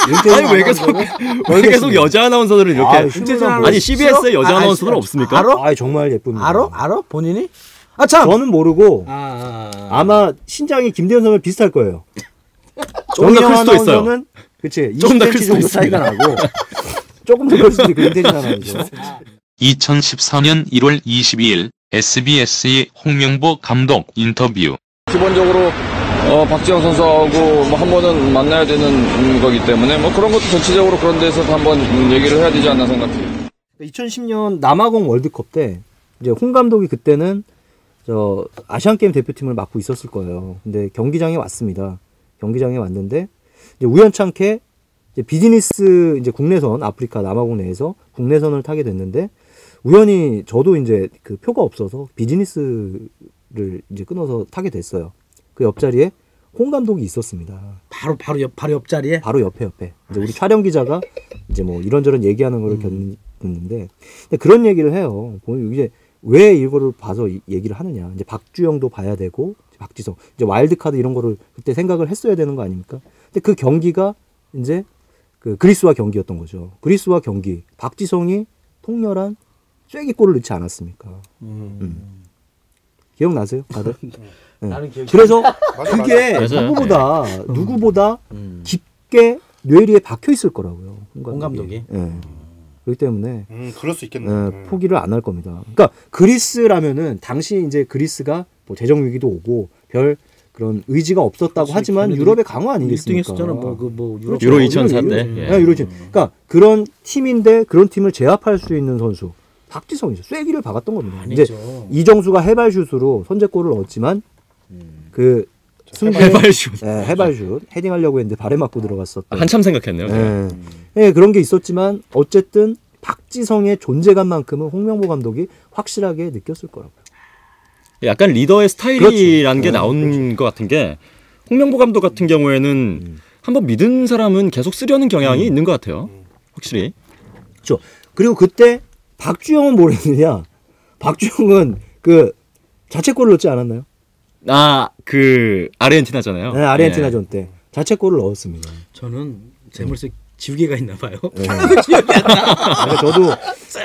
윤태진 아니 왜 계속 아나운서를 왜 계속 여자 아나운서들을 이렇게 윤태진 아나운서 아니 CBS에 여자 아나운서들 없습니까? 알아? 정말 예쁩니다. 알아? 본인이? 아 참. 저는 모르고 아마 신장이 김대현 선배 비슷할 거예요. 조금 더 클 수도 있어요. 아나운서는 그치 조금 더클 20cm 수도 정도 차이가 있습니다. 나고 조금 더 클 수도 있고 윤태진 아나운서. 2014년 1월 22일 SBS의 홍명보 감독 인터뷰. 기본적으로 박지영 선수하고 뭐 한 번은 만나야 되는 거기 때문에 뭐 그런 것도 전체적으로 그런 데서도 한번 얘기를 해야 되지 않나 생각해요. 2010년 남아공 월드컵 때 이제 홍 감독이 그때는 저 아시안 게임 대표팀을 맡고 있었을 거예요. 근데 경기장에 왔습니다. 경기장에 왔는데 이제 우연찮게 이제 비즈니스 이제 국내선 아프리카 남아공 내에서 국내선을 타게 됐는데 우연히 저도 이제 그 표가 없어서 비즈니스를 이제 끊어서 타게 됐어요. 그 옆자리에 홍 감독이 있었습니다. 바로 옆자리에. 바로 옆에 이제 우리 촬영 기자가 이제 뭐 이런저런 얘기하는 거를 듣는데 그런 얘기를 해요. 이제 왜 이거를 봐서 얘기를 하느냐. 이제 박주영도 봐야 되고 박지성 이제 와일드카드 이런 거를 그때 생각을 했어야 되는 거 아닙니까? 근데 그 경기가 이제 그 그리스와 경기였던 거죠. 그리스와 경기 박지성이 통렬한 쐐기골을 넣지 않았습니까? 기억나세요, 다들? 나는 기억이 그래서 맞아. 그게 맞아요. 누구보다 깊게 뇌리에 박혀 있을 거라고요. 홍 감독이. 예. 그렇기 때문에 그럴 수 있겠네. 포기를 안 할 겁니다. 그러니까 그리스라면은 당시 이제 그리스가 뭐 재정 위기도 오고 별 그런 의지가 없었다고 하지만 유럽의 강화 아니겠습니까? 1등했었잖아. 뭐 유럽. 유로 2004 때. 네, 유로 2000. 그러니까 그런 팀인데 그런 팀을 제압할 수 있는 선수 박지성이죠. 쐐기를 박았던 겁니다. 이제 아니죠. 이정수가 해발슛으로 선제골을 얻었지만 그 승부에 해발슛. 해발슛 헤딩하려고 했는데 발에 맞고 들어갔었던. 한참 생각했네요. 네, 그런 게 있었지만 어쨌든 박지성의 존재감만큼은 홍명보 감독이 확실하게 느꼈을 거라고요. 약간 리더의 스타일이라는 그렇죠. 게 나온 것 같은 게 홍명보 감독 같은 경우에는 한번 믿은 사람은 계속 쓰려는 경향이 있는 것 같아요. 확실히. 그렇죠. 그리고 그때 박주영은 뭘 했느냐? 박주영은 그 자책골을 넣지 않았나요? 그 아르헨티나잖아요. 네, 아르헨티나전 때 자책골을 넣었습니다. 저는 제 머릿속에 지우개가 있나 봐요. 그러니까 저도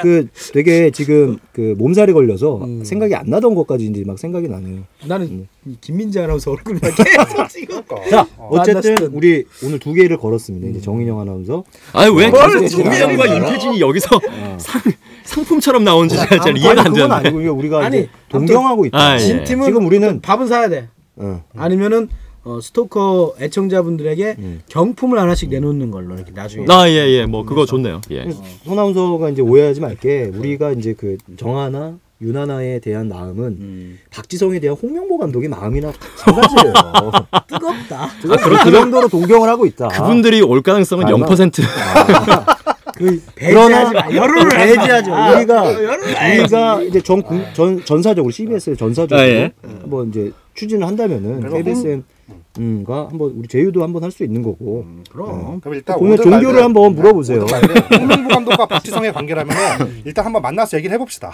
그 되게 지금 그 몸살이 걸려서 생각이 안 나던 것까지 이제 막 생각이 나네요. 나는 김민재 아나운서 얼굴만 계속 지금. 자, 어쨌든 만났을 때. 우리 오늘 두 개를 걸었습니다. 이제 정인영 아나운서. 아니 왜 뭘 계속 정민영과 윤태진이 여기서 상품처럼 나온지 제가 잘 이해가 안 그건 되는데. 아니고 이게 우리가 아니, 이제 동경하고 있다. 아, 예. 진 팀은 지금 우리는 밥은 사야 돼. 아니면은 스토커 애청자분들에게 경품을 하나씩 내놓는 걸로 이렇게 나중에. 예. 뭐 그거 좋네요. 예. 손아운서가 이제 오해하지 말게 우리가 이제 그 정하나 윤하나에 대한 마음은 박지성에 대한 홍명보 감독의 마음이나 마찬가지예요. 뜨겁다. 그 정도로 동경을 하고 있다. 그분들이 올 가능성은 아마- 0%. 배제하지 마. 열을 배제하지 마. 우리가 이제 전사적으로 CBS의 전사적으로 예. 한번 이제 추진을 한다면은 KBS가 한번 우리 제휴도 한번 할 수 있는 거고. 그럼. 그럼 일단 보면 오늘 종교를 말대- 한번 물어보세요. 홍명보 감독과 박지성의 관계라면 일단 한번 만나서 얘기를 해봅시다.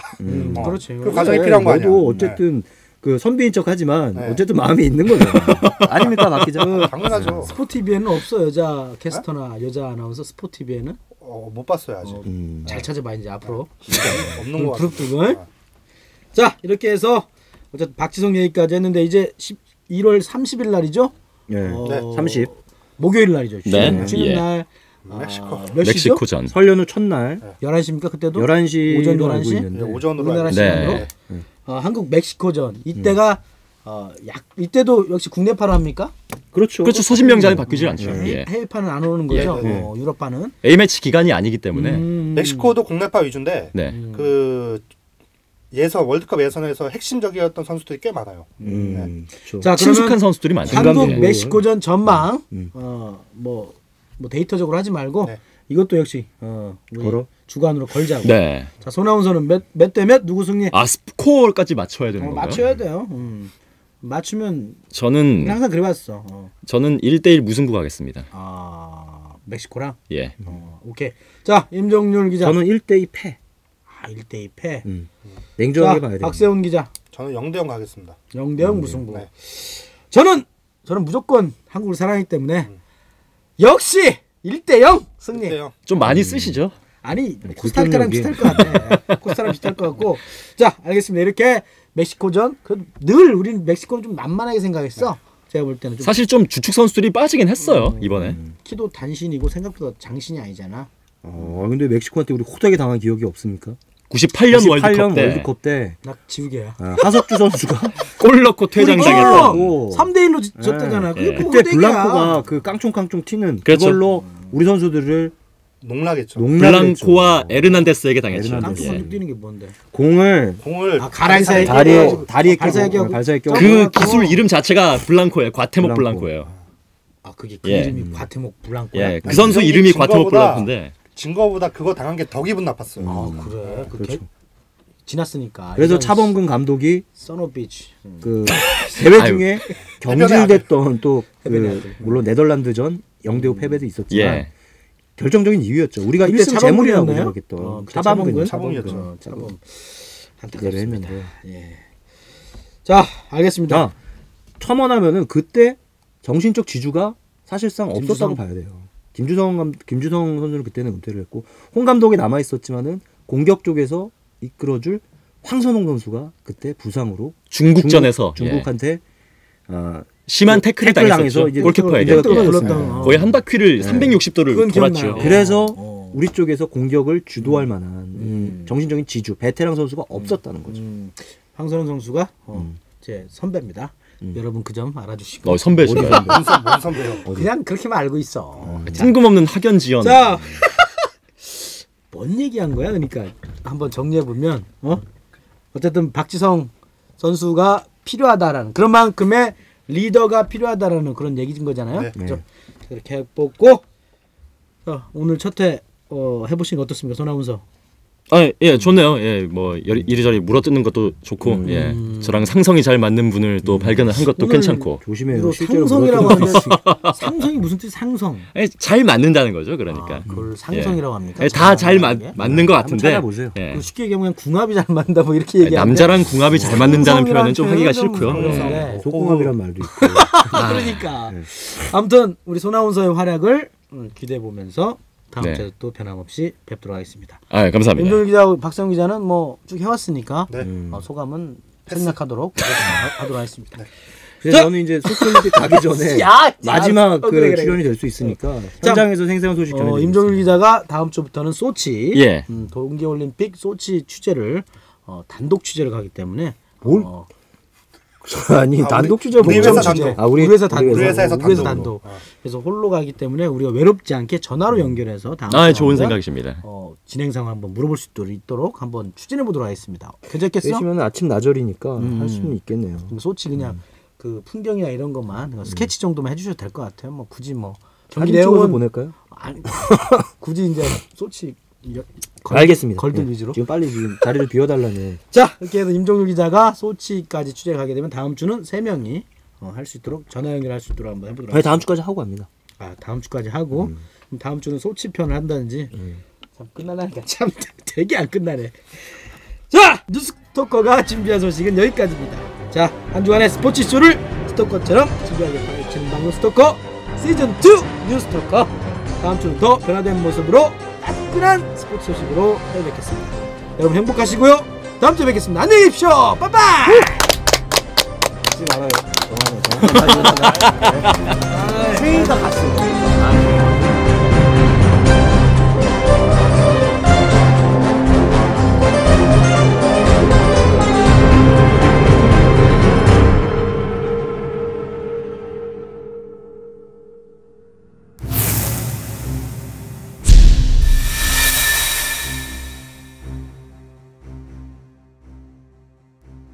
그렇지. 그 과정이 필요한 거 아니야. 너도 어쨌든 그 선비인 척하지만 네. 어쨌든 마음이 있는 거죠. 아닙니까, 박 기자? 당연하죠. 스포티비에는 없어 여자 캐스터나 여자 아나운서 스포티비에는 못 봤어요 아직. 잘 찾아봐 이제 앞으로. 없는 거 같아. 그룹들은. 자 이렇게 해서 어쨌든 박지성 얘기까지 했는데 이제 1월 30일 날이죠. 네. 네. 30. 목요일 날이죠. 네. 쉬는 예. 날. 멕시코. 몇 시죠? 멕시코전. 설 연휴 첫날 11시입니까 그때도? 11시로 오전 알고 11시? 있는데. 네, 오전으로 우리나라 알고 시간으로 네. 한국 멕시코전 이때가 이때도 역시 국내파로 합니까? 그렇죠. 그렇죠. 소신명장이 바뀌지 않죠. 예. 해외파는 안 오는 거죠. 예. 유럽파는. A매치 기간이 아니기 때문에. 멕시코도 국내파 위주인데 네. 그 월드컵 예선에서 핵심적이었던 선수들이 꽤 많아요. 네. 그렇죠. 자, 친숙한 그러면 선수들이 많죠. 한국 예. 멕시코전 전망 뭐 데이터적으로 하지 말고 네. 이것도 역시 우리 걸어? 주관으로 걸자고. 네. 자, 손아운서는 몇 대 몇 누구 승리? 아 스코어까지 맞춰야 되는 건가요? 맞춰야 돼요. 맞추면 저는 항상 그래봤어. 저는 1대1 무승부 가겠습니다. 멕시코랑. 예. 오케이. 자, 임정률 기자. 저는 1대2 패. 1대2 패. 냉정하게 자, 봐야 돼요. 박세훈 기자. 저는 0대0 가겠습니다. 0대0 무승부. 네. 저는 무조건 한국을 사랑하기 때문에 역시 1대0 승리. 1대0. 좀 많이 쓰시죠? 아니 코스타리카랑 비슷할 것 같아. 코스타리카랑 비슷할 것 같고. 자, 알겠습니다. 이렇게 멕시코전 늘 우리는 멕시코는 좀 만만하게 생각했어. 제가 볼 때는 좀 사실 좀 주축 선수들이 빠지긴 했어요 이번에. 키도 단신이고 생각보다 장신이 아니잖아. 근데 멕시코한테 우리 호되게 당한 기억이 없습니까? 98년 월드컵 때 나 지우개야. 하석주 선수가 골 넣고 퇴장당했다고. 3대1로 졌다잖아. 예. 그때 블랑코가 그 깡총깡총 튀는 그렇죠. 그걸로 우리 선수들을 농락했죠. 블랑코와 에르난데스에게 당했죠. 깡총 예. 뛰는 게 뭔데? 공을 가라사에 다리에 발사하게 발사에 껴. 그 기술 이름 자체가 블랑코예요. 과테목 블랑코. 블랑코예요. 그게 그 예. 이름이 과테목 블랑코야. 예, 그 선수 이름이 과테목 블랑코인데. 증거보다 그거 당한 게 더 기분 나빴어요. 그래. 그렇죠. 지났으니까. 그래서 차범근 감독이 서노비치. 그 대회 중에 경질됐던 또 그 물론 네덜란드전 0대5 패배도 있었지만 예. 결정적인 이유였죠. 우리가 그때 1승 재물이라고 차범근이었나요? 생각했던 차범근? 차범근이었죠. 차범. 기대를 했는데. 예. 자, 알겠습니다. 첨언하면은 그때 정신적 지주가 사실상 없었다고 김주성? 봐야 돼요. 김주성 선수는 그때는 은퇴를 했고 홍 감독이 남아 있었지만은 공격 쪽에서 이끌어줄 황선홍 선수가 그때 부상으로 중국전에서 중국한테 심한 태클을 당해서 골키퍼에게 거의 한 바퀴를 360도를 돌았죠. 그래서 우리 쪽에서 공격을 주도할 만한 정신적인 지주 베테랑 선수가 없었다는 거죠. 황선홍 선수가 제 선배입니다. 여러분 그 점 알아주시고. 선배시네. 뭔 선배요? 그냥 그렇게만 알고 있어. 뜬금없는 학연지연. 자, 뭔 얘기한 거야? 그러니까 한번 정리해 보면 어쨌든 박지성 선수가 필요하다라는 그런 만큼의 리더가 필요하다라는 그런 얘기인 거잖아요. 네. 그렇죠? 그렇게 뽑고 오늘 첫회 해보신 거 어떻습니까, 손아운서? 예, 좋네요. 예, 뭐 이리저리 물어뜯는 것도 좋고, 예, 저랑 상성이 잘 맞는 분을 또 발견을 한 것도 괜찮고. 조심해요. 상성이라고 하는데 상성이 무슨 뜻? 상성? 예, 잘 맞는다는 거죠, 그러니까. 그걸 상성이라고 합니까? 예, 다 잘 맞는 것 같은데. 찾아보세요. 예. 쉽게 얘기하면 궁합이 잘 맞는다 뭐 이렇게 얘기하는데 남자랑 궁합이 잘 맞는다는 표현은 좀 하기가 싫고요. 네. 속궁합이란 말도 있고. 그러니까 아무튼 우리 손아운서의 활약을 기대해 보면서 다음 네. 주에 또 변함없이 뵙도록 하겠습니다. 감사합니다. 임종일 기자하고 박세훈 기자는 뭐 쭉 해왔으니까 네. 소감은 생략하도록 하도록 하겠습니다. 그래서 저는 이제 소셜미디어 가기 전에 마지막 그래. 출연이 될 수 있으니까 현장에서 생생한 소식 전해드리겠습니다. 임종일 기자가 다음 주부터는 소치 예. 동계올림픽 소치 취재를 단독 취재를 가기 때문에 뭘? 아니 단독 취재 우리 회사 단독. 우리 회사 단독. 우리 회사에서 우리 회사 단독으로. 단독. 그래서 홀로 가기 때문에 우리가 외롭지 않게 전화로 연결해서 다음 좋은 주에 생각이십니다. 진행 상황 한번 물어볼 수 있도록 한번 추진해 보도록 하겠습니다. 괜찮겠어? 되시면 아침 나절이니까 할 수는 있겠네요. 소치 그냥 그 풍경이나 이런 것만 스케치 정도만 해주셔도 될 것 같아요. 뭐 굳이 뭐 경기 사진 찍어서 내용은 보낼까요? 아니, 굳이 이제 소치 알겠습니다. 걸들 네. 위주로. 지금 빨리 자리를 비워달라는. 자, 이렇게 해서 임종률 기자가 소치까지 취재 가게 되면 다음 주는 3명이 할 수 있도록 전화 연결할 수 있도록 한번 해보도록 하겠습니다. 다음 주까지 하고 갑니다. 다음 주까지 하고 그럼 다음 주는 소치 편을 한다든지 참 끝나라니까 참 되게 안 끝나네. 자, 뉴스토커가 준비한 소식은 여기까지입니다. 자, 한 주간의 스포츠 쇼를 스토커처럼 진지하게 파헤치는 방송 스토커 시즌2 뉴스토커. 다음 주는 더 변화된 모습으로 따끈한 스포츠 소식으로 찾아뵙겠습니다. 여러분 행복하시고요. 다음 주에 뵙겠습니다. 안녕히 계십시오. 빠빠이. 하지 말아요. 정하네. 생일 다 갔어.